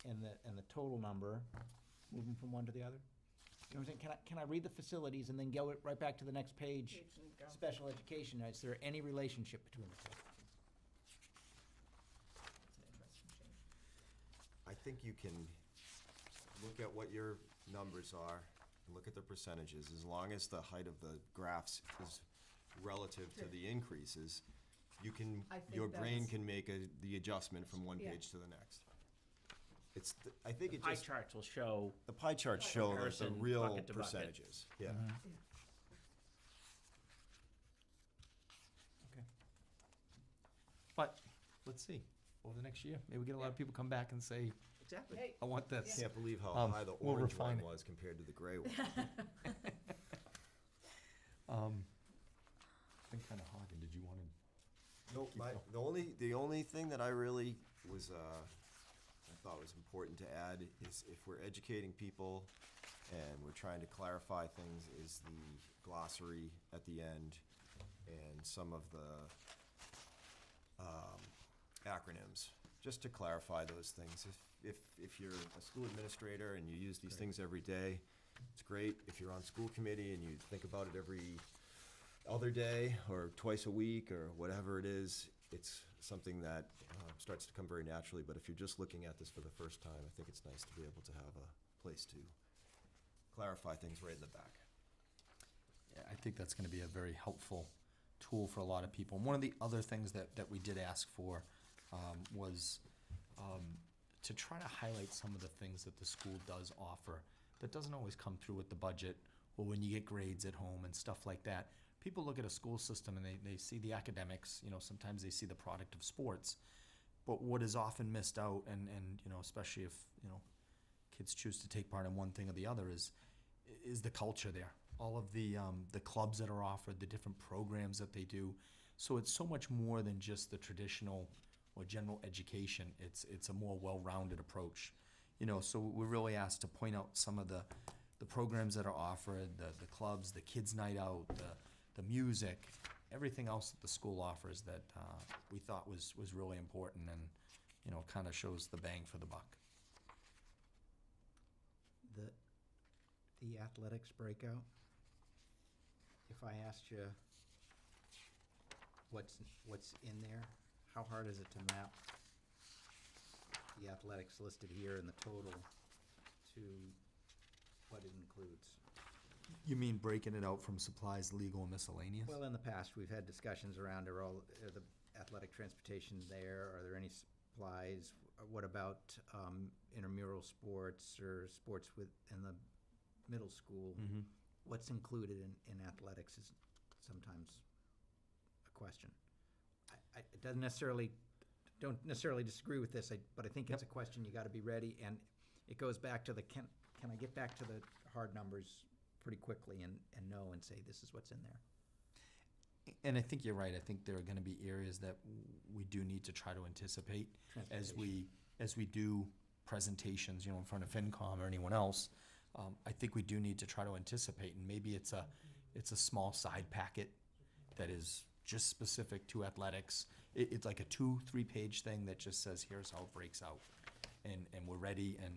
and the total number moving from one to the other? You know what I'm saying? Can I read the facilities and then go right back to the next page? Page and go. Special education, is there any relationship between the two? That's an interesting change. I think you can look at what your numbers are and look at the percentages. As long as the height of the graphs is relative to the increases, you can, I think your brain that's- can make the adjustment from one Yeah. page to the next. I think it pie just, charts will show, the pie charts show the Comparison, real bucket to bucket. percentages. Yeah. okay. But let's see, over the next year, maybe we get a lot of people come back and say, exactly. Hey, I want this. Can't believe how Um, high the we'll orange refine one it. was compared to the gray one. Been kind of hogging, did you want to? No, the only thing that I really was, I thought was important to add is if we're educating people and we're trying to clarify things, is the glossary at the end and some of the acronyms, just to clarify those things. If you're a school administrator and you use these things every day, it's great. If you're on school committee and you think about it every other day or twice a week or whatever it is, it's something that starts to come very naturally. But if you're just looking at this for the first time, I think it's nice to be able to have a place to clarify things right in the back. Yeah, I think that's gonna be a very helpful tool for a lot of people. And one of the other things that we did ask for was to try to highlight some of the things that the school does offer that doesn't always come through with the budget, or when you get grades at home and stuff like that. People look at a school system and they see the academics, you know, sometimes they see the product of sports. But what is often missed out, and you know, especially if, you know, kids choose to take part in one thing or the other, is the culture there. All of the clubs that are offered, the different programs that they do. So it's so much more than just the traditional or general education. It's a more well-rounded approach. You know, so we're really asked to point out some of the programs that are offered, the clubs, the kids' night out, the music, everything else that the school offers that we thought was really important, and, you know, kind of shows the bang for the buck. The athletics breakout, if I asked you what's in there, how hard is it to map the athletics listed here in the total to what it includes? You mean breaking it out from supplies, legal, and miscellaneous? Well, in the past, we've had discussions around, are the athletic transportation there? Are there any supplies? What about intramural sports or sports in the middle school? Mm-hmm. What's included in athletics is sometimes a question. I don't necessarily disagree with this, but I think it's a question you gotta be ready, and it goes back to can I get back to the hard numbers pretty quickly and know and say, this is what's in there? And I think you're right. I think there are gonna be areas that we do need to try to anticipate as we do presentations, in front of FinCom or anyone else. I think we do need to try to anticipate, and maybe it's a small side packet that is just specific to athletics. It's like a 2-3 page thing that just says, here's how it breaks out. And we're ready, and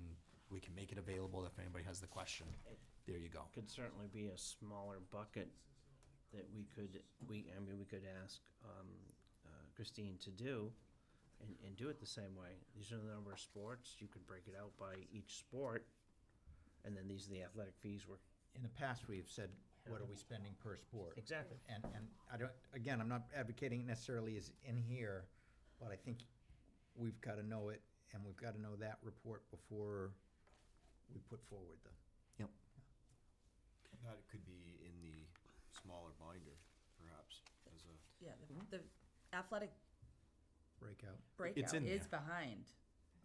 we can make it available if anybody has the question. There you go. Could certainly be a smaller bucket that we could ask Christine to do and do it the same way. These are the number of sports. You could break it out by each sport, and then these are the athletic fees we're. In the past, we've said, what are we spending per sport? Exactly. And I don't, again, I'm not advocating necessarily is in here, but I think we've got to know it, and we've got to know that report before we put forward the. That could be in the smaller binder, perhaps, as a. Yeah, the athletic Breakout. breakout in is there. behind,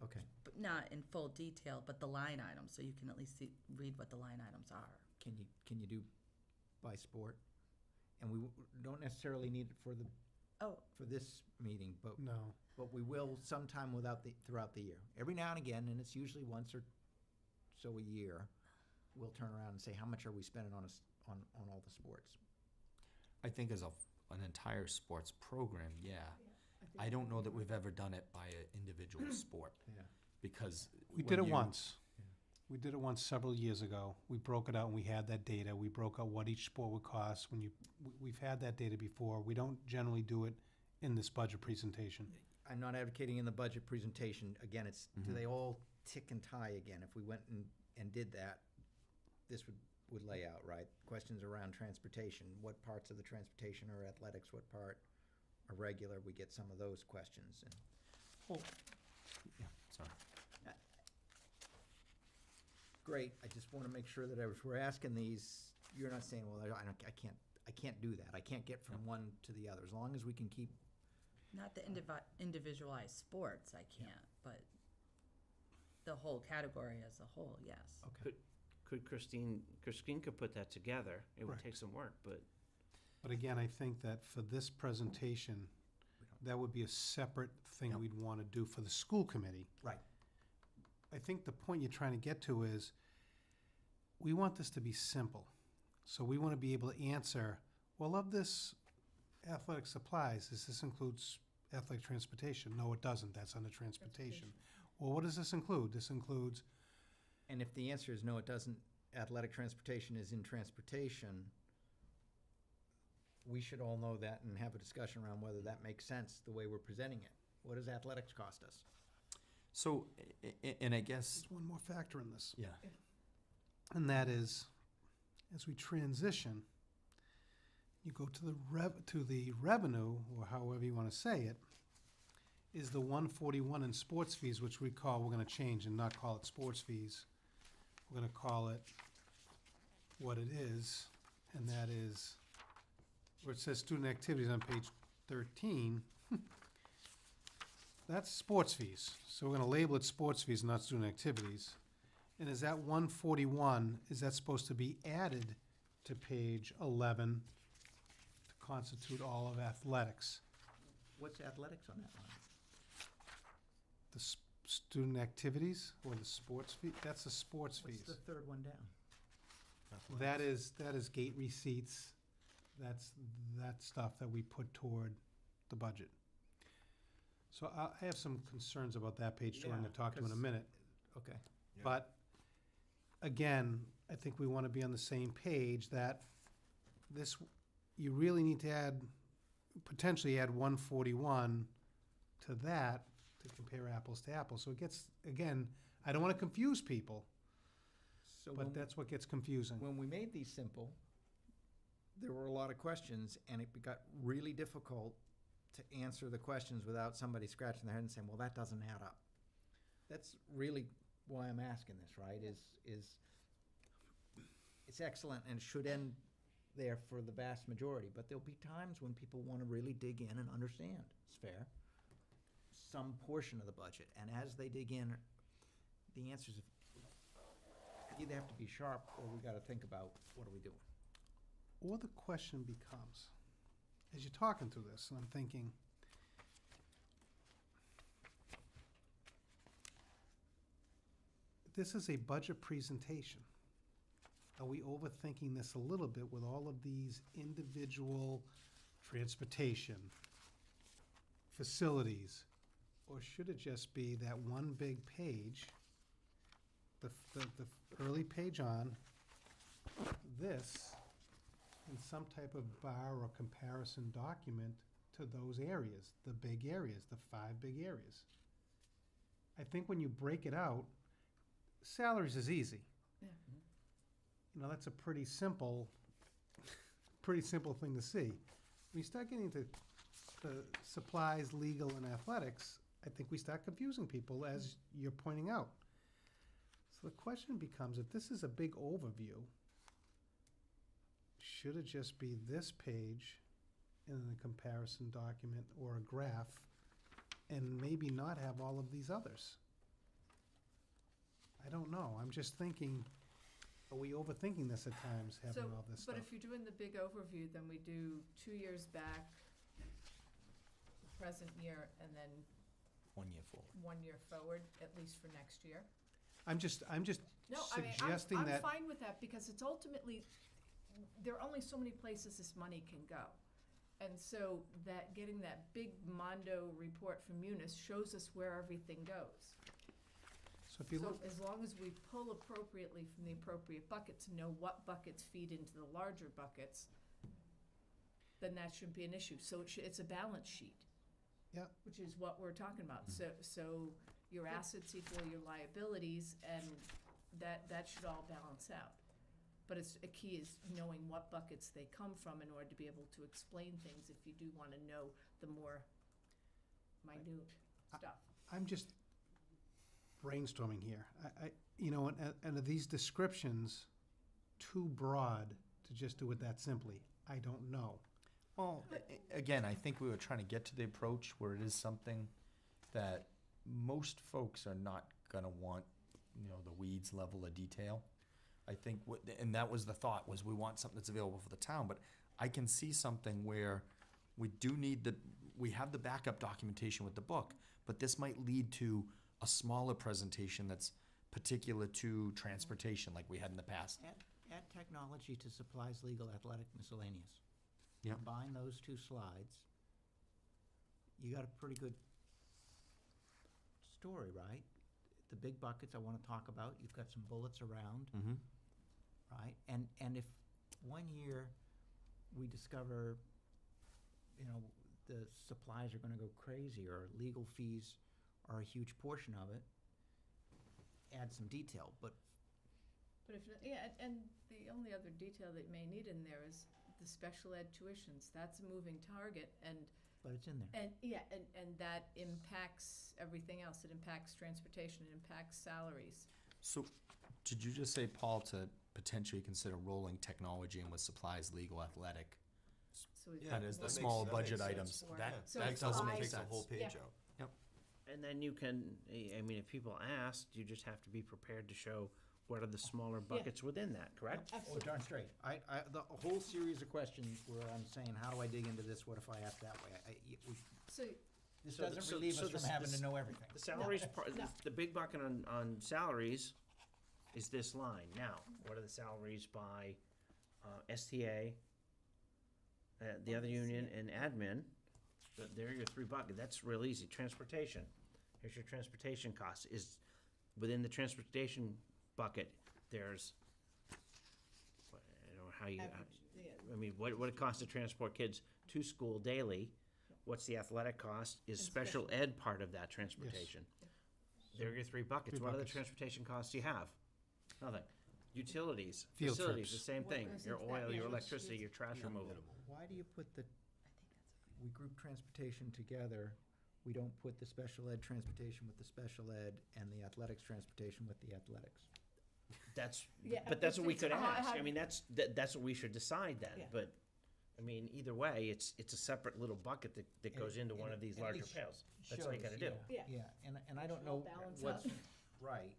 Okay. but not in full detail, but the line items, so you can at least read what the line items are. Can you do by sport? And we don't necessarily need it for this meeting, but No. we will sometime throughout the year. Every now and again, and it's usually once or so a year, we'll turn around and say, how much are we spending on all the sports? I think as an entire sports program, yeah. I don't know that we've ever done it by an individual sport, Yeah. because. We when did it you- once. We did it once several years ago. We broke it out and we had that data. We broke out what each sport would cost. We've had that data before. We don't generally do it in this budget presentation. I'm not advocating in the budget presentation, again, it's, do they all tick and tie again? If we went and did that, this would lay out, right? Questions around transportation, what parts of the transportation are athletics, what part are regular? We get some of those questions. And Well, yeah, sorry. great, I just want to make sure that as we're asking these, you're not saying, well, I can't do that. I can't get from one to the other. As long as we can keep, Not the individualized sports, I can't, but the whole category as a whole, yes. okay. Could Christine could put that together. It would Right. take some work, but But again, I think that for this presentation, that would be a separate thing Yep. we'd want to do for the school committee. Right. I think the point you're trying to get to is, we want this to be simple. So we want to be able to answer, well, of this athletic supplies, does this includes athletic transportation? No, it doesn't. That's under transportation. Well, what does this include? This includes, And if the answer is no, it doesn't, athletic transportation is in transportation, we should all know that and have a discussion around whether that makes sense, the way we're presenting it. What does athletics cost us? So, and I guess, there's one more factor in this. yeah, And that is, as we transition, you go to the revenue, or however you want to say it, is the 141 in sports fees, which we're going to change and not call it sports fees. We're going to call it what it is, and that is, where it says student activities on page 13, that's sports fees. So we're going to label it sports fees, not student activities. And is that 141, is that supposed to be added to page 11 to constitute all of athletics? What's athletics on that line? The student activities or the sports fee? That's the sports What's fees. the third one down? That is gate receipts. That's that stuff that we put toward the budget. So I have some concerns about that page too, I'm gonna Yeah, talk to in a 'cause- minute. Okay. Yeah. But, again, I think we want to be on the same page that this, you really need to potentially add 141 to that to compare apples to apples. So it gets, again, I don't want to confuse people, So but that's what gets confusing. when we made these simple, there were a lot of questions, and it got really difficult to answer the questions without somebody scratching their head and saying, well, that doesn't add up. That's really why I'm asking this, right, is it's excellent and should end there for the vast majority, but there'll be times when people want to really dig in and understand, it's fair, some portion of the budget, and as they dig in, the answers, either have to be sharp, or we gotta think about, what are we doing? Or the question becomes, as you're talking through this, and I'm thinking, this is a budget presentation. Are we overthinking this a little bit with all of these individual transportation, facilities? Or should it just be that one big page, the early page on, this, and some type of bar or comparison document to those areas, the big areas, the 5 big areas? I think when you break it out, salaries is easy. Yeah. You know, that's a pretty simple thing to see. When you start getting to supplies, legal, and athletics, I think we start confusing people, as you're pointing out. So the question becomes, if this is a big overview, should it just be this page in a comparison document or a graph, and maybe not have all of these others? I don't know. I'm just thinking, are we overthinking this at times, having So, all this stuff? but if you're doing the big overview, then we do 2 years back, the present year, and then 1 year forward. 1 year forward, at least for next year. I'm just No, I mean, suggesting I'm that, fine with that, because it's ultimately, there are only so many places this money can go. And so that, getting that big Mondo report from Munis shows us where everything goes. so if you So look, as long as we pull appropriately from the appropriate buckets, know what buckets feed into the larger buckets, then that shouldn't be an issue. So it's a balance sheet. Yeah. Which is what we're talking about. So your assets equal your liabilities, and that should all balance out. But a key is knowing what buckets they come from in order to be able to explain things if you do want to know the more minute stuff. I'm just brainstorming here. You know, and are these descriptions too broad to just do it that simply? I don't know. Well, again, I think we were trying to get to the approach where it is something that most folks are not gonna want, you know, the weeds level of detail. I think, and that was the thought, was we want something that's available for the town, but I can see something where we do need we have the backup documentation with the book, but this might lead to a smaller presentation that's particular to transportation like we had in the past. Add technology to supplies, legal, athletic, miscellaneous. Yep. Combine those 2 slides, you got a pretty good story, right? The big buckets I wanna talk about, you've got some bullets around, Mm-hmm. right? And if one year we discover, you know, the supplies are gonna go crazy, or legal fees are a huge portion of it, add some detail, but But if, yeah, and the only other detail that you may need in there is the special ed tuitions. That's a moving target, and it's in there. and that impacts everything else. It impacts transportation, it impacts salaries. So, did you just say, Paul, to potentially consider rolling technology in with supplies, legal, athletic? So we've That got is the more small that budget makes sense. items. for- That, So that it's doesn't five- make Takes the sense. whole page Yeah. out. And then you can, I mean, if people ask, you just have to be prepared to show what are the smaller buckets within that, correct? Oh, darn straight. The whole series of questions where I'm saying, how do I dig into this, what if I ask that way? So, This So the- doesn't so- relieve so us from the- having to the- know everything. The salaries No, part, no. the big bucket on salaries is this line. Now, what are the salaries by STA, the other union, and admin? There are your 3 buckets. That's real easy. Transportation, here's your transportation costs. Is within the transportation bucket, there's, I don't know how you, I mean, what it costs to transport kids to school daily? What's the athletic cost? Is And special ed part of that transportation? There are your 3 buckets. 3 What are the buckets. transportation costs you have? Nothing. Utilities, Field facilities, trips. the same What thing. goes Your into that? oil, your Yeah. electricity, your trash removal. Why do you put we group transportation together, we don't put the special ed transportation with the special ed and the athletics transportation with the athletics? That's, Yeah, but that's what we it's could how- ask. how- I mean, that's what we should decide then. Yeah. But, I mean, either way, it's a separate little bucket that goes into one of these At larger least pails. That's all you shows, gotta do. Yeah. Yeah, and I It don't should all know balance what's out. right.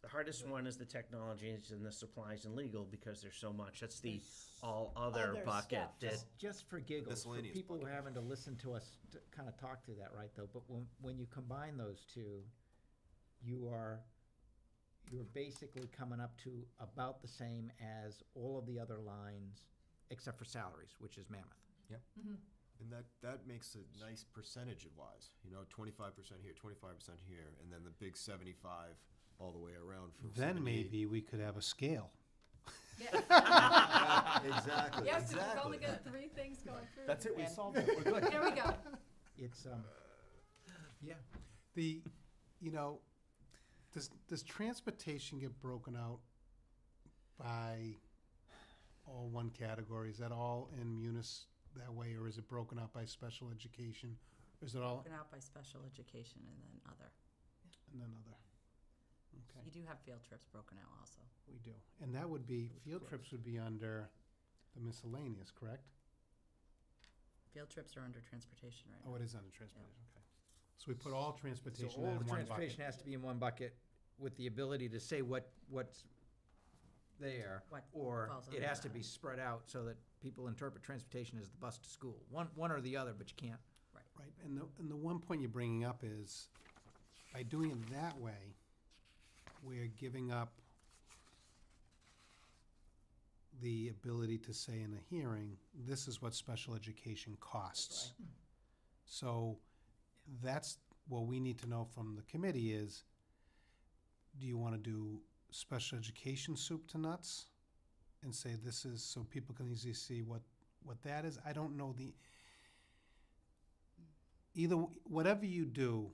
The hardest one is the technologies and the supplies and legal, because there's so much. That's the all other Other bucket stuff. that, Just for giggles, for Miscellaneous people who are bucket. having to listen to us to kind of talk through that, right, though, but when you combine those two, you're basically coming up to about the same as all of the other lines, except for salaries, which is mammoth. And that makes it nice percentage-wise, 25% here, 25% here, and then the big 75 all the way around for Then 78. maybe we could have a scale. Yeah. Exactly, Yes, we've only exactly. got 3 things going through. That's it, we and- solved it, we're good. There we go. It's, yeah, Does transportation get broken out by all one category? Is that all in Munis that way, or is it broken out by special education? Or is it all, Broken out by special education and then other. and then other? Okay, You do have field trips broken out also. we do. And that would be, field trips would be under the miscellaneous, correct? Field trips are under transportation right now. Oh, it is under transportation, okay. So we put all so transportation all in the one bucket. transportation has to be in one bucket with the ability to say what's there. What Or falls it under has to that. be spread out so that people interpret transportation as the bus to school. One or the other, but you can't. Right, and the one point you're bringing up is, by doing it that way, we're giving up the ability to say in a hearing, this is what special education costs. So that's what we need to know from the committee is, do you want to do special education soup to nuts? And say this is, so people can easily see what that is? I don't know whatever you do,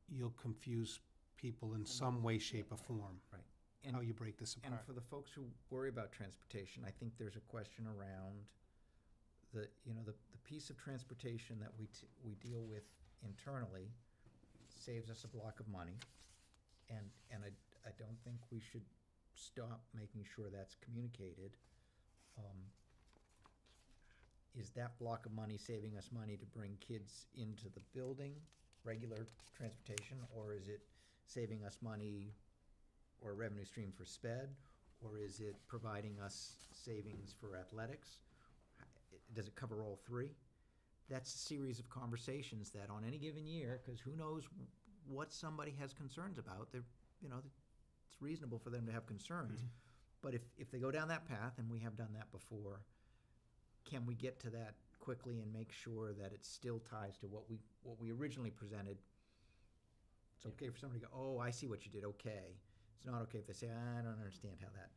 you'll confuse people in some way, shape, or form. Right. How you break this And apart. for the folks who worry about transportation, I think there's a question around the piece of transportation that we deal with internally saves us a block of money. And I don't think we should stop making sure that's communicated. Is that block of money saving us money to bring kids into the building, regular transportation, or is it saving us money or a revenue stream for sped, or is it providing us savings for athletics? Does it cover all three? That's a series of conversations that on any given year, because who knows what somebody has concerns about, it's reasonable for them to have concerns. But if they go down that path, and we have done that before, can we get to that quickly and make sure that it still ties to what we originally presented? It's okay for somebody to go, oh, I see what you did, okay. It's not okay if they say, I don't understand how that.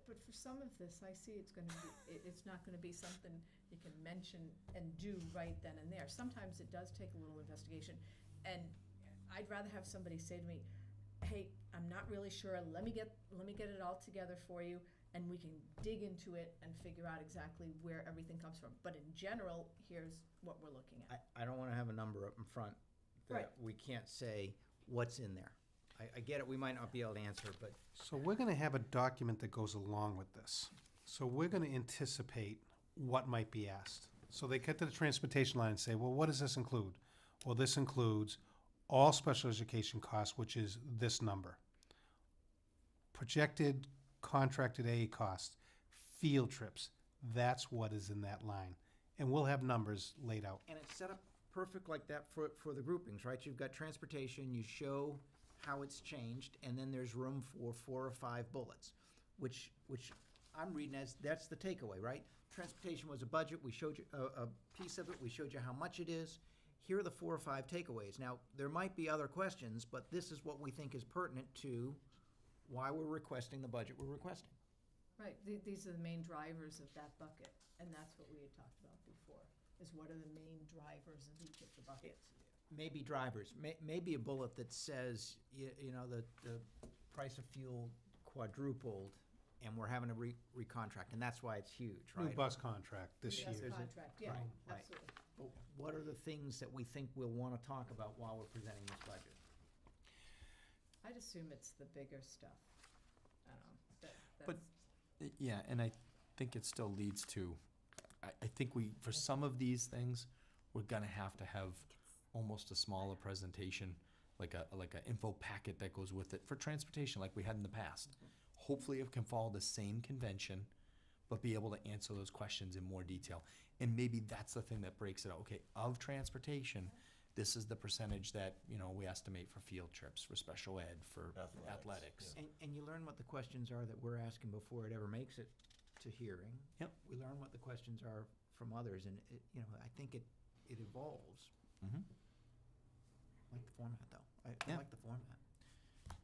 But for some of this, I see it's not gonna be something you can mention and do right then and there. Sometimes it does take a little investigation, and I'd rather have somebody say to me, hey, I'm not really sure, let me get it all together for you, and we can dig into it and figure out exactly where everything comes from. But in general, here's what we're looking at. I don't wanna have a number up in front Right. that we can't say what's in there. I get it, we might not be able to answer, but So we're gonna have a document that goes along with this. So we're gonna anticipate what might be asked. So they get to the transportation line and say, well, what does this include? Well, this includes all special education costs, which is this number. Projected contracted aid costs, field trips, that's what is in that line. And we'll have numbers laid out. And it's set up perfect like that for the groupings, right? You've got transportation, you show how it's changed, and then there's room for 4 or 5 bullets, which I'm reading as, that's the takeaway, right? Transportation was a budget, we showed you a piece of it, we showed you how much it is. Here are the 4 or 5 takeaways. Now, there might be other questions, but this is what we think is pertinent to why we're requesting the budget we're requesting. Right, these are the main drivers of that bucket, and that's what we had talked about before, is what are the main drivers of each of the buckets. Maybe drivers, maybe a bullet that says, the price of fuel quadrupled, and we're having to recontract, and that's why it's huge, right? New bus contract this Yes, year. contract, yeah, Right. absolutely. But what are the things that we think we'll want to talk about while we're presenting this budget? I'd assume it's the bigger stuff. I don't know, But- that's, Yeah, and I think it still leads to, I think for some of these things, we're gonna have to have almost a smaller presentation like a info packet that goes with it for transportation like we had in the past. Hopefully it can follow the same convention, but be able to answer those questions in more detail. And maybe that's the thing that breaks it out. Okay, of transportation, this is the percentage that, we estimate for field trips, for special ed, for athletics. And you learn what the questions are that we're asking before it ever makes it to hearing. Yep. We learn what the questions are from others, and it, I think it evolves. Mhm. I like the format, though. I Yeah. like the format.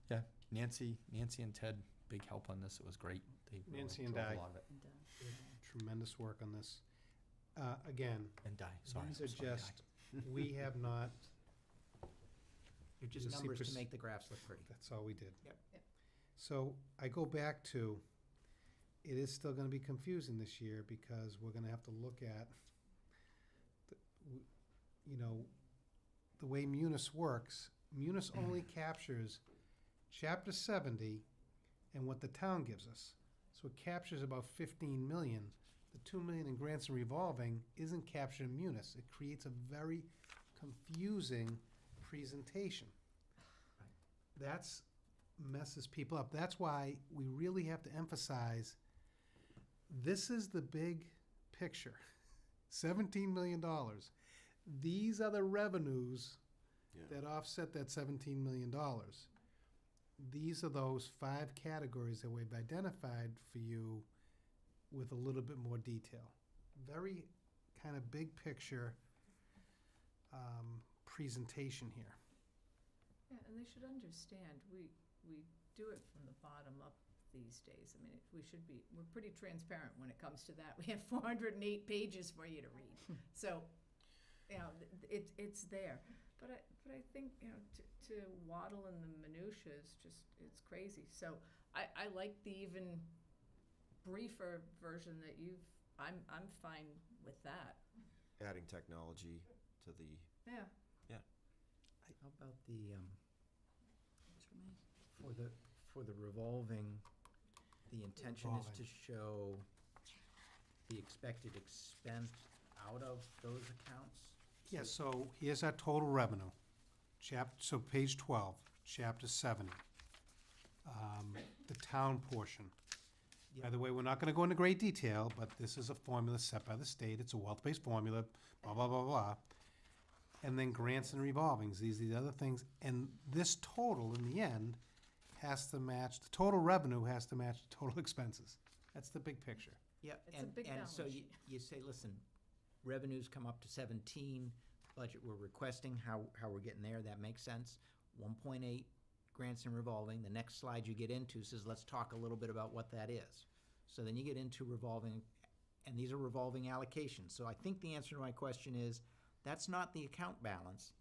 Yeah, Nancy and Ted, big help on this. It was great. They really Nancy and drove Di. a lot of it. Tremendous work on this. Again, And Di, sorry. these are sorry, Di. just, we have not, They're just The numbers to secrets- make the graphs look pretty. that's all we did. Yep. Yep. So I go back to, it is still gonna be confusing this year because we're gonna have to look at, the way Munis works. Munis only captures chapter 70 and what the town gives us. So it captures about 15 million. The 2 million in grants and revolving isn't captured in Munis. It creates a very confusing presentation. That's messes people up. That's why we really have to emphasize, this is the big picture. $17 million. These are the revenues that offset that $17 million. These are those 5 categories that we've identified for you with a little bit more detail. Very kind of big picture presentation here. Yeah, and they should understand, we do it from the bottom up these days. I mean, we're pretty transparent when it comes to that. We have 408 pages for you to read. So, it's there. But I think, to waddle in the minutiae is just, it's crazy. So I like the even briefer version that I'm fine with that. Adding technology to the, Yeah. How about for the revolving, the intention is to show the expected expense out of those accounts? Yeah, so here's our total revenue. So page 12, chapter 70. The town portion. By the way, we're not gonna go into great detail, but this is a formula set by the state. It's a wealth-based formula, blah, blah, blah, blah. And then grants and revolvings, these are the other things. And this total, in the end, has to match, the total revenue has to match the total expenses. That's the big picture. Yeah, It's a big and balance so sheet. you say, listen, revenues come up to 17, budget we're requesting, how we're getting there, that makes sense. 1.8 grants and revolving, the next slide you get into says, let's talk a little bit about what that is. So then you get into revolving, and these are revolving allocations. So I think the answer to my question is, that's not the account balance,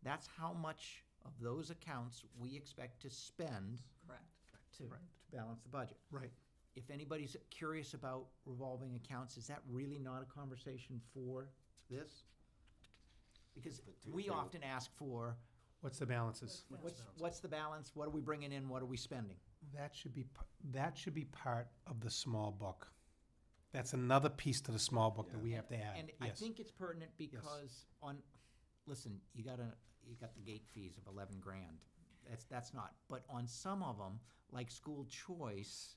that's how much of those accounts we expect to spend Correct. to balance the budget. Right. If anybody's curious about revolving accounts, is that really not a conversation for this? Because we often ask for, What's the balances? what's the balance, what are we bringing in, what are we spending? That should be part of the small book. That's another piece to the small book that we have to add. And I Yes. think it's pertinent because listen, you got the gate fees of 11 grand. That's not, but on some of them, like school choice,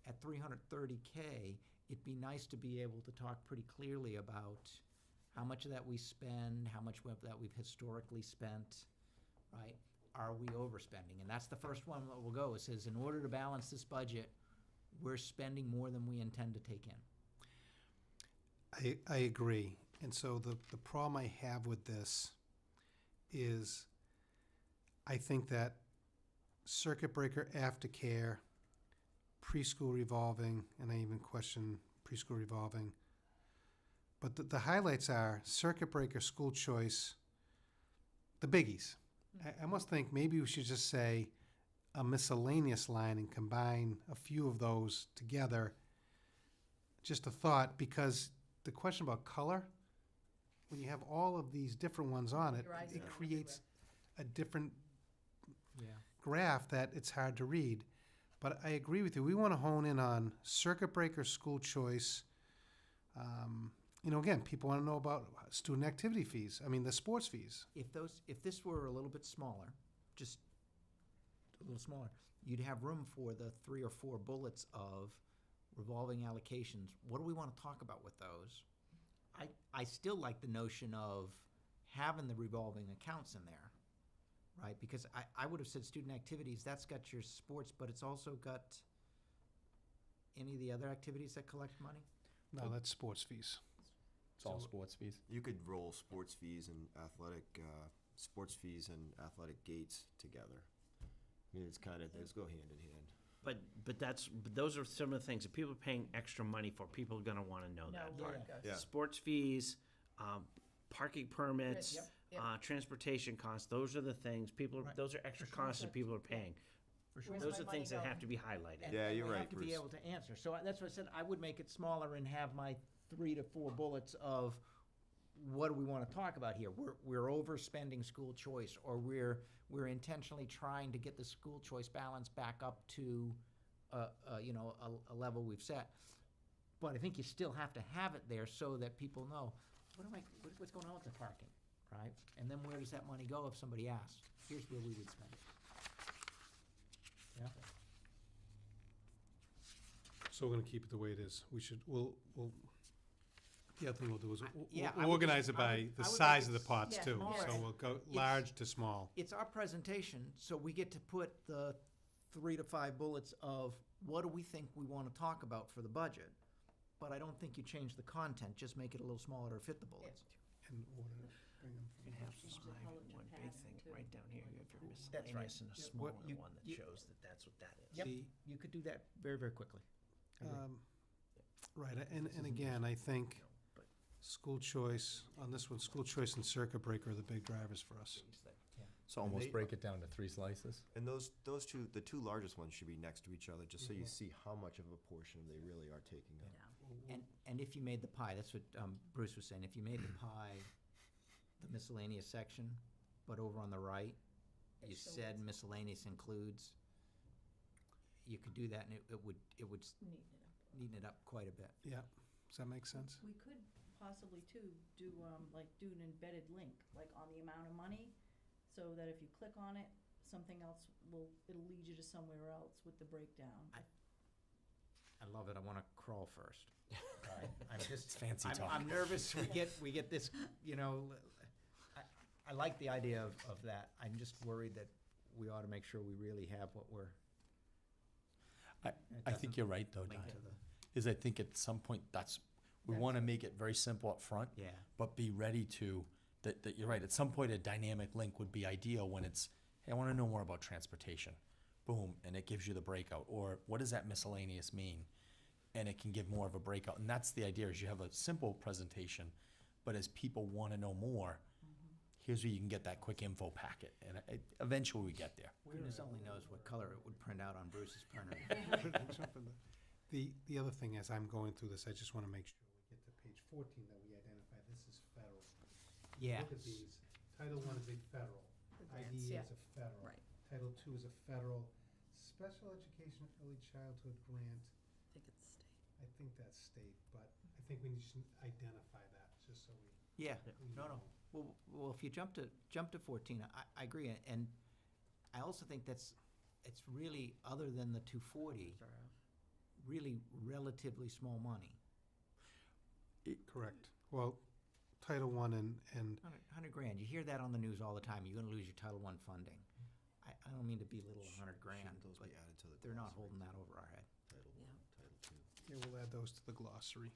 at 330K, it'd be nice to be able to talk pretty clearly about how much of that we spend, how much of that we've historically spent, right? Are we overspending? And that's the first one that will go. It says, in order to balance this budget, we're spending more than we intend to take in. I agree. And so the problem I have with this is I think that circuit breaker, aftercare, preschool revolving, and I even question preschool revolving. But the highlights are circuit breaker, school choice, the biggies. I almost think maybe we should just say a miscellaneous line and combine a few of those together. Just a thought, because the question about color, when you have all of these different ones on it, Your eyes it go creates a different Yeah. graph that it's hard to read. But I agree with you. We want to hone in on circuit breaker, school choice. Again, people want to know about student activity fees. I mean, the sports fees. If this were a little bit smaller, just a little smaller, you'd have room for the 3 or 4 bullets of revolving allocations. What do we want to talk about with those? I still like the notion of having the revolving accounts in there, right? Because I would have said student activities, that's got your sports, but it's also got any of the other activities that collect money? No, that's sports fees. It's all sports fees. You could roll sports fees and athletic gates together. I mean, it's kind of, those go hand in hand. But those are some of the things that people are paying extra money for. People are gonna wanna know that No, part. where it goes. Yeah. Sports fees, parking permits, Yep, yep. transportation costs, those are the things, those are extra costs that people are paying. For sure. Where's Those my are money things that going? have to be highlighted. And- Yeah, and you're we right, have to be Bruce. able to answer. So that's what I said, I would make it smaller and have my 3 to 4 bullets of what do we want to talk about here? We're overspending school choice, or we're intentionally trying to get the school choice balance back up to a level we've set. But I think you still have to have it there so that people know, what's going on with the parking, right? And then where does that money go if somebody asks? Here's where we would spend it. Yeah? So we're gonna keep it the way it is. we'll, the other thing we'll do is yeah, I we'll would organize just- it I by would the make size of it the pots yeah, too. smaller. So we'll go It's- large to small. It's our presentation, so we get to put the 3 to 5 bullets of what do we think we want to talk about for the budget. But I don't think you change the content, just make it a little smaller to fit the bullets. And order, bring them You from can have first to just last. my one big thing, right down here, you have your That's right. miscellaneous and a Yep. smaller What you- one that you- shows that that's what that is. Yep, The- you could do that very, very quickly. Right, and again, I think But school choice, on this one, school choice and circuit breaker are the big drivers for us. So And almost they- break it down to 3 slices. And those two, the two largest ones should be next to each other, just so you see how much of a portion they really are taking up. And if you made the pie, that's what Bruce was saying, if you made the pie, the miscellaneous section, but over on the right, you It said shows. miscellaneous includes, you could do that and it would Neaten it up. neaten it up quite a bit. Yeah, does that make sense? We could possibly too do an embedded link, like on the amount of money, so that if you click on it, something else it'll lead you to somewhere else with the breakdown. I love it, I wanna crawl first. I'm It's just, fancy talk. I'm nervous, we get this, I like the idea of that, I'm just worried that we ought to make sure we really have what we're. I think you're right, though, Link Don. to the, Is I think at some point, we want to make it very simple up front, yeah, but be ready to, that you're right, at some point, a dynamic link would be ideal when it's, hey, I want to know more about transportation. Boom, and it gives you the breakout. Or what does that miscellaneous mean? And it can give more of a breakout. And that's the idea, is you have a simple presentation, but as people want to know more, here's where you can get that quick info packet. And eventually we get there. goodness only knows what color it would print out on Bruce's printer. The other thing, as I'm going through this, I just wanna make sure we get to page 14, that we identify this is federal. Yeah, Look at these, Title I is a federal, The grants, IDE yeah. is a federal. Right. Title II is a federal, Special Education Early Childhood Grant, I think it's state. I think that's state, but I think we should identify that, just so we. yeah, we no, no. know. Well, if you jump to 14, I agree, and I also think it's really, other than the 240, really relatively small money. Correct. Well, Title I and 100 grand, you hear that on the news all the time, you're gonna lose your Title I funding. I don't mean to belittle 100 grand, Shouldn't those but be added to the they're not glossary? holding that over our head. Title I, Title II. yeah, we'll add those to the glossary.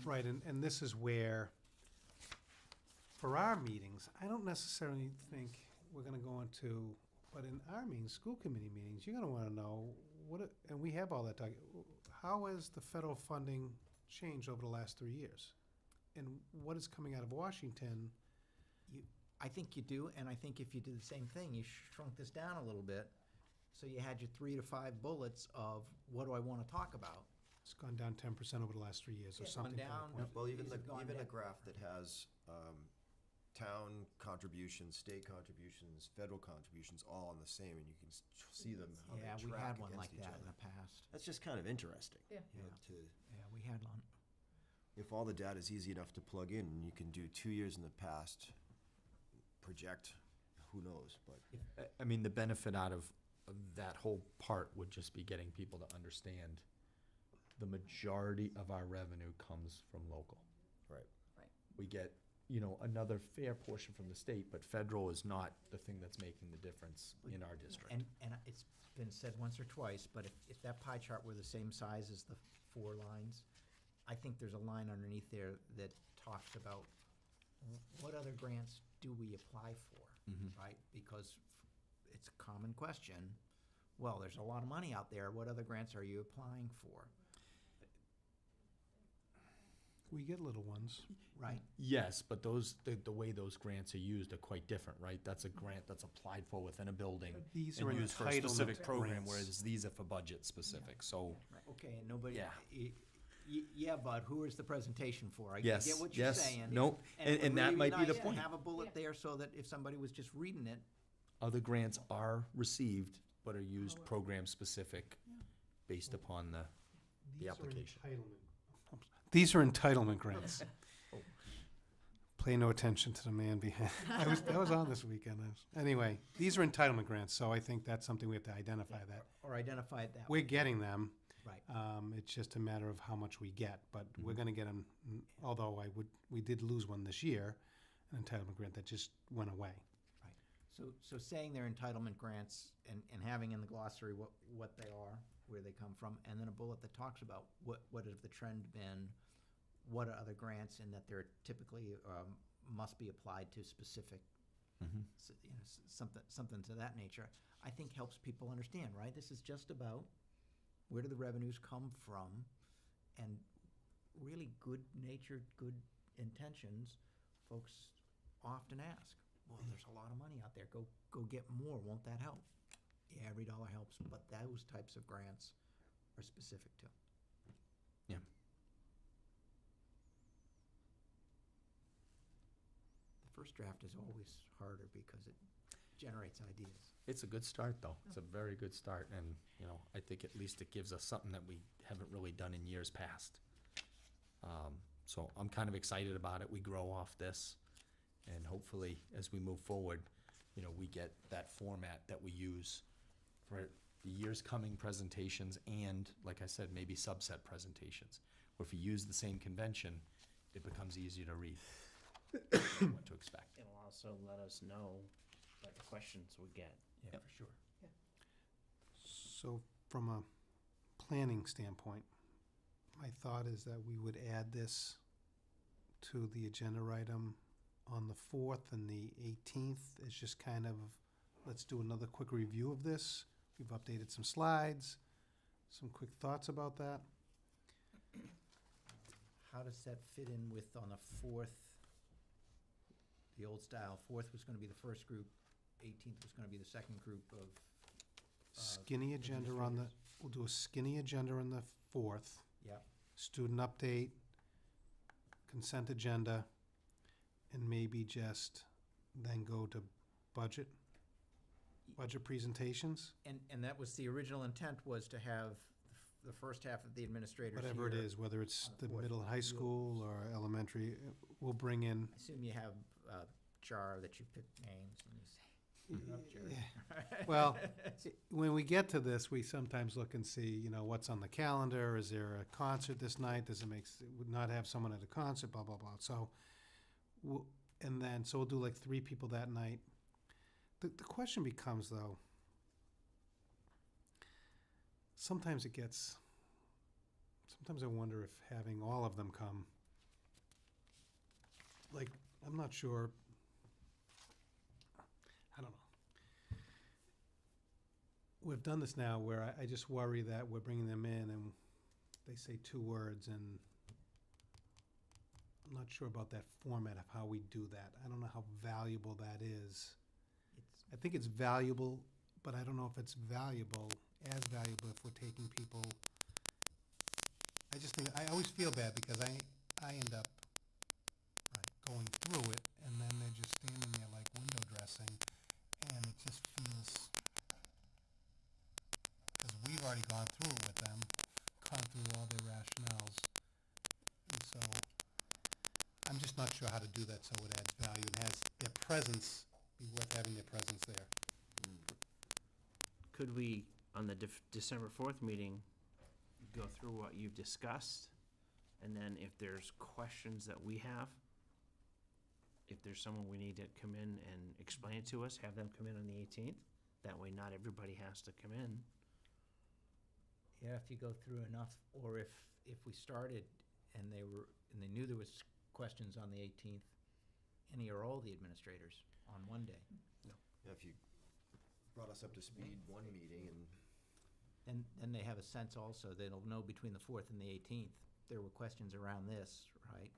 Right, and this is where, for our meetings, I don't necessarily think we're gonna go into, but in our meetings, school committee meetings, you're gonna wanna know and we have all that, how has the federal funding changed over the last 3 years? And what is coming out of Washington? I think you do, and I think if you did the same thing, you shrunk this down a little bit, so you had your 3 to 5 bullets of what do I wanna talk about? It's gone down 10% over the last 3 years, or It's gone something. to that down. point. Well, even These have gone a down. graph that has, town contributions, state contributions, federal contributions, all on the same, and you can see them, how they Yeah, track we had one against like each that other. in the past. That's just kind of interesting. Yeah. You know, Yeah. Yeah, we had one. if all the data is easy enough to plug in, and you can do 2 years in the past, project, who knows, but. I mean, the benefit out of that whole part would just be getting people to understand the majority of our revenue comes from local. Right. We get, another fair portion from the state, but federal is not the thing that's making the difference in our district. And it's been said once or twice, but if that pie chart were the same size as the 4 lines, I think there's a line underneath there that talks about what other grants do we apply for, right? Because it's a common question. Well, there's a lot of money out there. What other grants are you applying for? We get little ones. Right. Yes, but the way those grants are used are quite different, right? That's a grant that's applied for within a building These and are used for a specific entitlement program, grants. whereas these are for budget specific, so. Okay, and nobody, Yeah. yeah, but who is the presentation for? I Yes, get what you're yes, saying. nope, it would and that really be might be the nice to point. have a bullet there so that if somebody was just reading it, Other grants are received, but are used program-specific based upon the application. These are entitlement grants. Pay no attention to the man behind. I was on this weekend. Anyway, these are entitlement grants, so I think that's something we have to identify that. or identify it that We're way. getting them. Right. It's just a matter of how much we get, but we're gonna get them, although we did lose one this year, an entitlement grant that just went away. So saying they're entitlement grants and having in the glossary what they are, where they come from, and then a bullet that talks about what has the trend been, what are other grants, and that they're typically, must be applied to specific, something to that nature, I think helps people understand, right? This is just about where do the revenues come from, and really good-natured, good intentions, folks often ask, well, there's a lot of money out there, go get more, won't that help? Yeah, every dollar helps, but those types of grants are specific to. Yeah. The first draft is always harder because it generates ideas. It's a good start, though. It's a very good start, and, I think at least it gives us something that we haven't really done in years past. So I'm kind of excited about it. We grow off this, and hopefully, as we move forward, we get that format that we use for the years coming presentations and, like I said, maybe subset presentations. Or if you use the same convention, it becomes easier to read what to expect. It'll also let us know what questions we get. Yeah, for sure. So from a planning standpoint, my thought is that we would add this to the agenda item on the 4th and the 18th. It's just kind of, let's do another quick review of this. We've updated some slides, some quick thoughts about that. How does that fit in with on the 4th, the old style? 4th was gonna be the first group, 18th was gonna be the second group of, Skinny agenda on the, we'll do a skinny agenda on the 4th. Yep. Student update, consent agenda, and maybe just then go to budget presentations, and that was the original intent, was to have the first half of the administrators here. whatever it is, whether it's on the the 4th. middle high school or elementary, we'll bring in. I assume you have Jar that you pick names and you say, "Put up, Jar." Well, when we get to this, we sometimes look and see, what's on the calendar. Is there a concert this night? Does it would not have someone at a concert, blah, blah, blah. So, we'll do like 3 people that night. The question becomes, though, sometimes I wonder if having all of them come, like, I'm not sure, I don't know. We've done this now where I just worry that we're bringing them in and they say 2 words, and I'm not sure about that format of how we do that. I don't know how valuable that is. I think it's valuable, but I don't know if it's as valuable if we're taking people. I just think, I always feel bad because I end up going through it, and then they're just standing there like window dressing, and it just feels, because we've already gone through it with them, gone through all their rationales, and so I'm just not sure how to do that so it adds value and has their presence be worth having their presence there. Could we, on the December 4th meeting, go through what you've discussed? And then if there's questions that we have, if there's someone we need to come in and explain it to us, have them come in on the 18th? That way not everybody has to come in. Yeah, if you go through enough, or if we started and they knew there was questions on the 18th, any or all the administrators on one day. Yeah, if you brought us up to speed one meeting and And they have a sense also, they'll know between the 4th and the 18th, there were questions around this, right?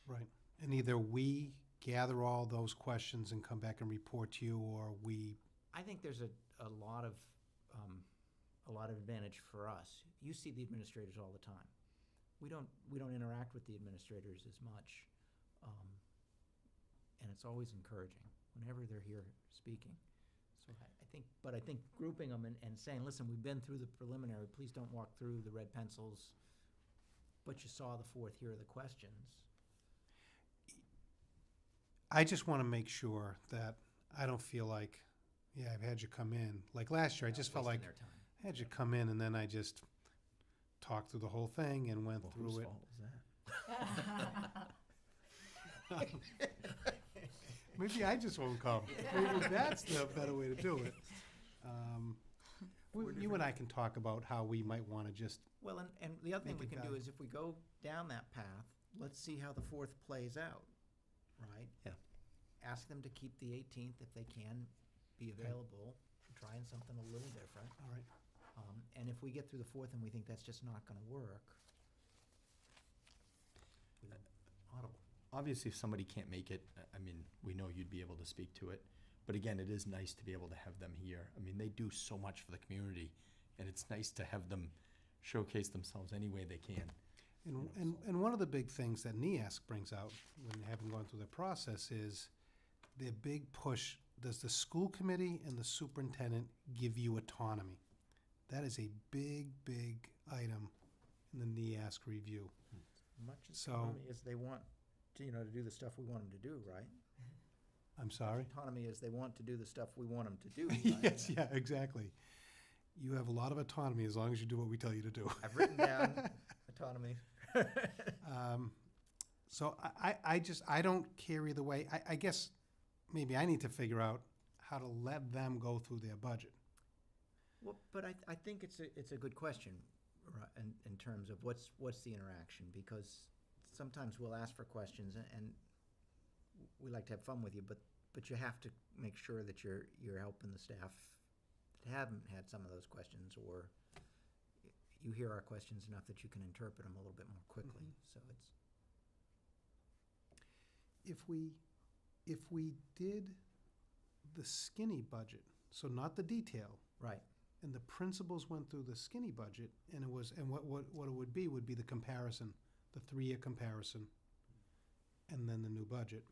Right. And either we gather all those questions and come back and report to you, or we, I think there's a lot of advantage for us. You see the administrators all the time. We don't interact with the administrators as much, and it's always encouraging whenever they're here speaking. So I think grouping them and saying, listen, we've been through the preliminary, please don't walk through the red pencils, but you saw the 4th, here are the questions. I just want to make sure that I don't feel like, yeah, I've had you come in. Like last year, I just felt like Wasting their time. I had you come in and then I just talked through the whole thing and went Well, through whose it. fault was that? Maybe I just won't come. Maybe that's the better way to do it. You and I can talk about how we might want to just, Well, and the other thing Make we it can do valid. is if we go down that path, let's see how the 4th plays out, right? Yeah. Ask them to keep the 18th if they can be available, trying something a little different. all right. And if we get through the 4th and we think that's just not gonna work, we audible. Obviously, if somebody can't make it, I mean, we know you'd be able to speak to it. But again, it is nice to be able to have them here. I mean, they do so much for the community, and it's nice to have them showcase themselves any way they can. And one of the big things that NEASC brings out, when having gone through the process, is their big push, does the school committee and the superintendent give you autonomy? That is a big, big item in the NEASC review. Much as So- autonomy as they want, to do the stuff we want them to do, right? I'm sorry? Autonomy as they want to do the stuff we want them to do, right? Yes, yeah, exactly. You have a lot of autonomy as long as you do what we tell you to do. I've written down autonomy. So I don't care either way. I guess maybe I need to figure out how to let them go through their budget. Well, but I think it's a good question, right, in terms of what's the interaction, because sometimes we'll ask for questions and we like to have fun with you, but you have to make sure that you're helping the staff that haven't had some of those questions, or you hear our questions enough that you can interpret them a little bit more quickly. So it's, If we did the skinny budget, so not the detail, right, and the principals went through the skinny budget, and what it would be the comparison, the 3-year comparison, and then the new budget.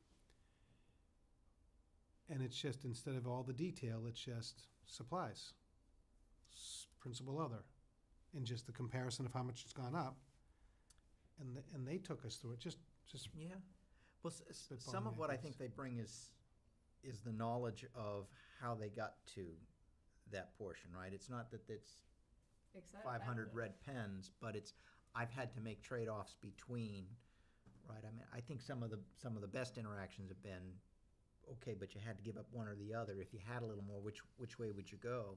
And it's just, instead of all the detail, it's just supplies, principal other, and just the comparison of how much it's gone up. And they took us through it, just yeah. Well, Spitballing some of what I ideas. think they bring is the knowledge of how they got to that portion, right? It's not that it's 500 red pens, but it's, I've had to make trade-offs between, right? I mean, I think some of the best interactions have been, okay, but you had to give up one or the other. If you had a little more, which way would you go?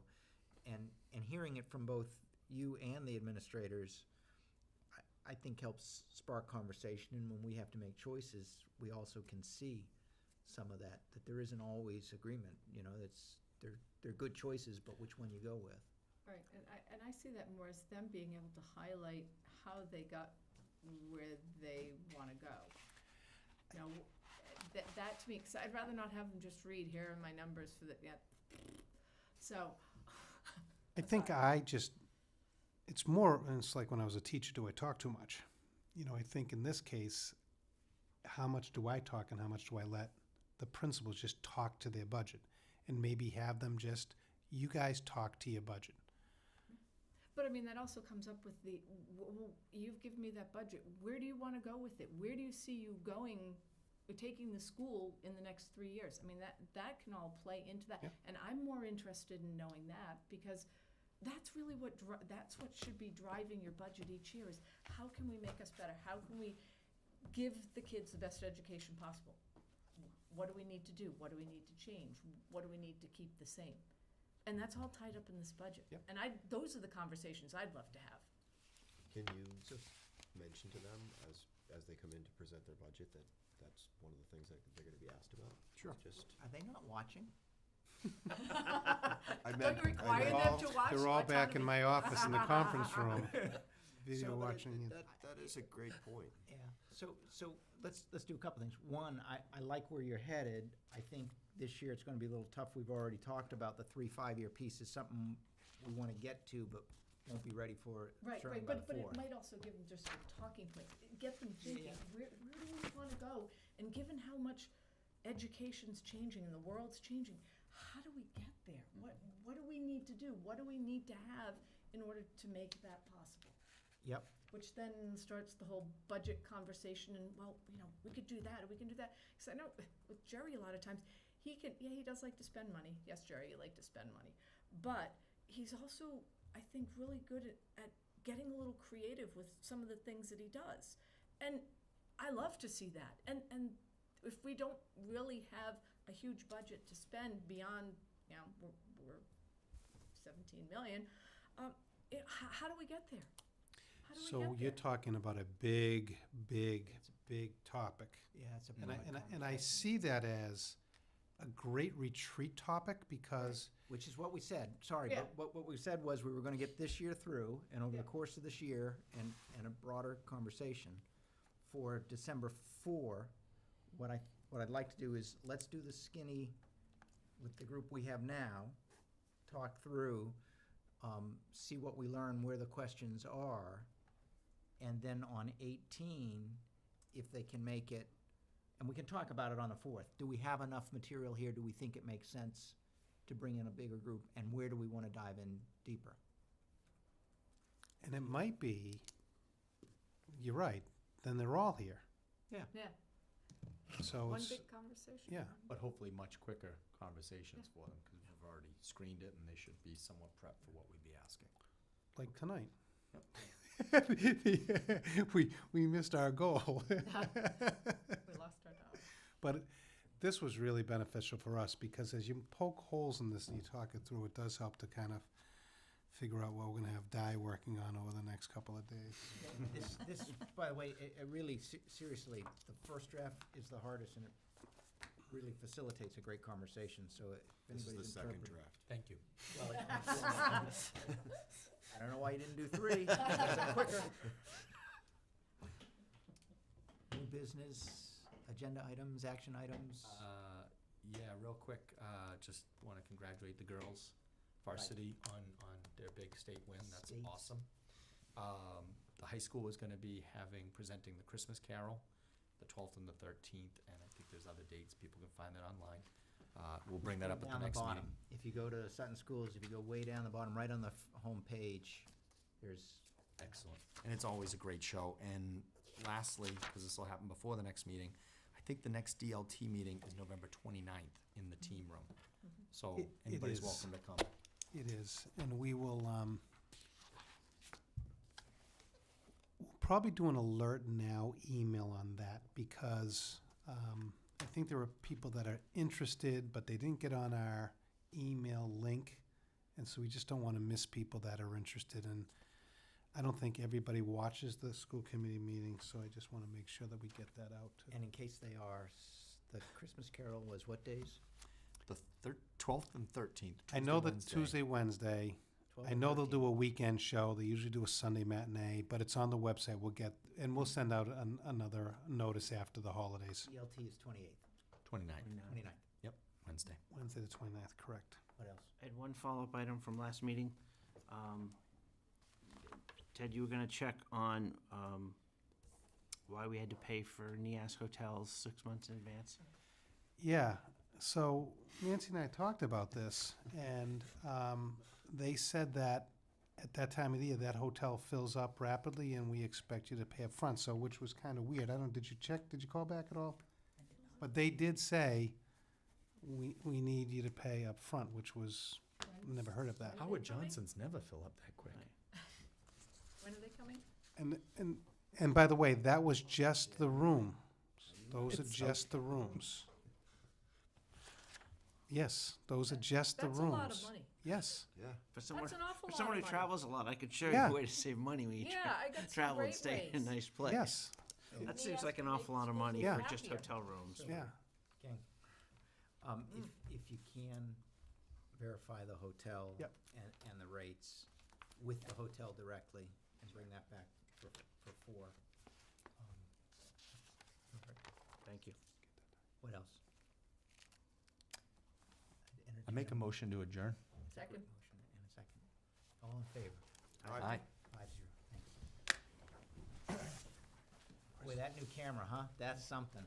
And hearing it from both you and the administrators, I think helps spark conversation, and when we have to make choices, we also can see some of that there isn't always agreement, they're good choices, but which one you go with. Right, and I see that more as them being able to highlight how they got where they want to go. That to me, because I'd rather not have them just read, here are my numbers for the, so. I think it's more, and it's like when I was a teacher, do I talk too much? I think in this case, how much do I talk and how much do I let the principals just talk to their budget? And maybe have them just, you guys talk to your budget. But I mean, that also comes up with you've given me that budget, where do you want to go with it? Where do you see you going taking the school in the next 3 years. I mean, that can all play into that. Yeah. And I'm more interested in knowing that, because that's really that's what should be driving your budget each year, is how can we make us better? How can we give the kids the best education possible? What do we need to do? What do we need to change? What do we need to keep the same? And that's all tied up in this budget. Yep. And those are the conversations I'd love to have. Can you mention to them as they come in to present their budget that that's one of the things that they're gonna be asked about? Sure. Just, Are they not watching? I Don't meant, you require them to watch? They're all back in autonomy? my office in the conference room, video So, but watching. and- that is a great point. Yeah, so let's do a couple things. One, I like where you're headed. I think this year it's gonna be a little tough. We've already talked about the 3-5-year piece is something we wanna get to, but won't be ready for Right, certainly right, by but the it 4. might also give them just a talking point, get them thinking, Yeah. where do we wanna go? And given how much education's changing and the world's changing, how do we get there? What do we need to do? What do we need to have in order to make that possible? Yep, Which then starts the whole budget conversation, and, well, we could do that, or we can do that. Because I know with Jerry, a lot of times, he does like to spend money. Yes, Jerry, you like to spend money. But he's also, I think, really good at getting a little creative with some of the things that he does. And I love to see that. And if we don't really have a huge budget to spend beyond, we're 17 million, how do we get there? How do we So get you're there? talking about a big, big, big topic. yeah, it's a And broad and I conversation, see that as a great retreat topic because, which is what we said, sorry, Yeah. but what we said was we were gonna get this year through, and over the Yeah. course of this year, and a broader conversation, for December 4, what I'd like to do is, let's do the skinny with the group we have now, talk through, see what we learn, where the questions are, and then on 18, if they can make it, and we can talk about it on the 4th. Do we have enough material here? Do we think it makes sense to bring in a bigger group? And where do we want to dive in deeper? and it might be, you're right, then they're all here. Yeah, So one it's, big conversation. yeah. But hopefully much quicker conversations for them, because we've already screened it and they should be somewhat prepped for what we'd be asking. Like tonight. We missed our goal. We lost our dollar. But this was really beneficial for us because as you poke holes in this and you talk it through, it does help to kind of figure out what we're gonna have Di working on over the next couple of days. This, by the way, it really, seriously, the first draft is the hardest, and it really facilitates a great conversation, so if This is anybody's the second interpreting. draft. Thank you. I don't know why you didn't do 3, that's quicker. New business, agenda items, action items? Yeah, real quick, just want to congratulate the girls varsity on their big state win. That's State. awesome. The high school is going to be presenting the Christmas Carol, the 12th and the 13th, and I think there's other dates. People can find that online. We'll bring that up at the Down next bottom. meeting. If you go to Sutton Schools, if you go way down the bottom, right on the home page, there's, Excellent. And it's always a great show. And lastly, because this will happen before the next meeting, I think the next DLT meeting is November 29th in the team room. So It anybody's is. welcome to come. It is, and we will, we'll probably do an alert now email on that because, I think there are people that are interested, but they didn't get on our email link. And so we just don't want to miss people that are interested, and I don't think everybody watches the school committee meeting, so I just want to make sure that we get that out. and in case they are, the Christmas Carol was what days? The 12th and 13th. I know that Wednesday. Tuesday, Wednesday, 12 I and know they'll 13. do a weekend show. They usually do a Sunday matinee, but it's on the website. We'll send out another notice after the holidays. ELT is 28th, 29th, 29th. Wednesday. Wednesday the 29th, correct. What else? I had one follow-up item from last meeting. Ted, you were gonna check on why we had to pay for NIAS hotels 6 months in advance. Yeah, so Nancy and I talked about this, and they said that at that time of the year, that hotel fills up rapidly, and we expect you to pay up front. So which was kind of weird. I don't, did you check, did you call back at all? But they did say, we need you to pay up front, which was, never heard of that. Howard Johnson's never fill up that quick. When are they coming? And by the way, that was just the room. Those are just the rooms. Yes, those are just the That's a rooms. lot of money. Yes. Yeah. For someone, That's an awful for lot someone who of money. travels a lot, I could show you Yeah. a way to save money when you Yeah, I got some travel and great stay in a ways. nice place. Yes. That Me seems ask like an to make awful lot of money Yeah. for just happier. hotel rooms. Yeah. Gang. If you can verify the hotel. Yep. And the rates with the hotel directly and bring that back for 4. Thank you. What else? I make a motion to adjourn. Second. Motion and a second. All in favor? Aye. 5-0, thanks. Boy, that new camera, huh? That's something.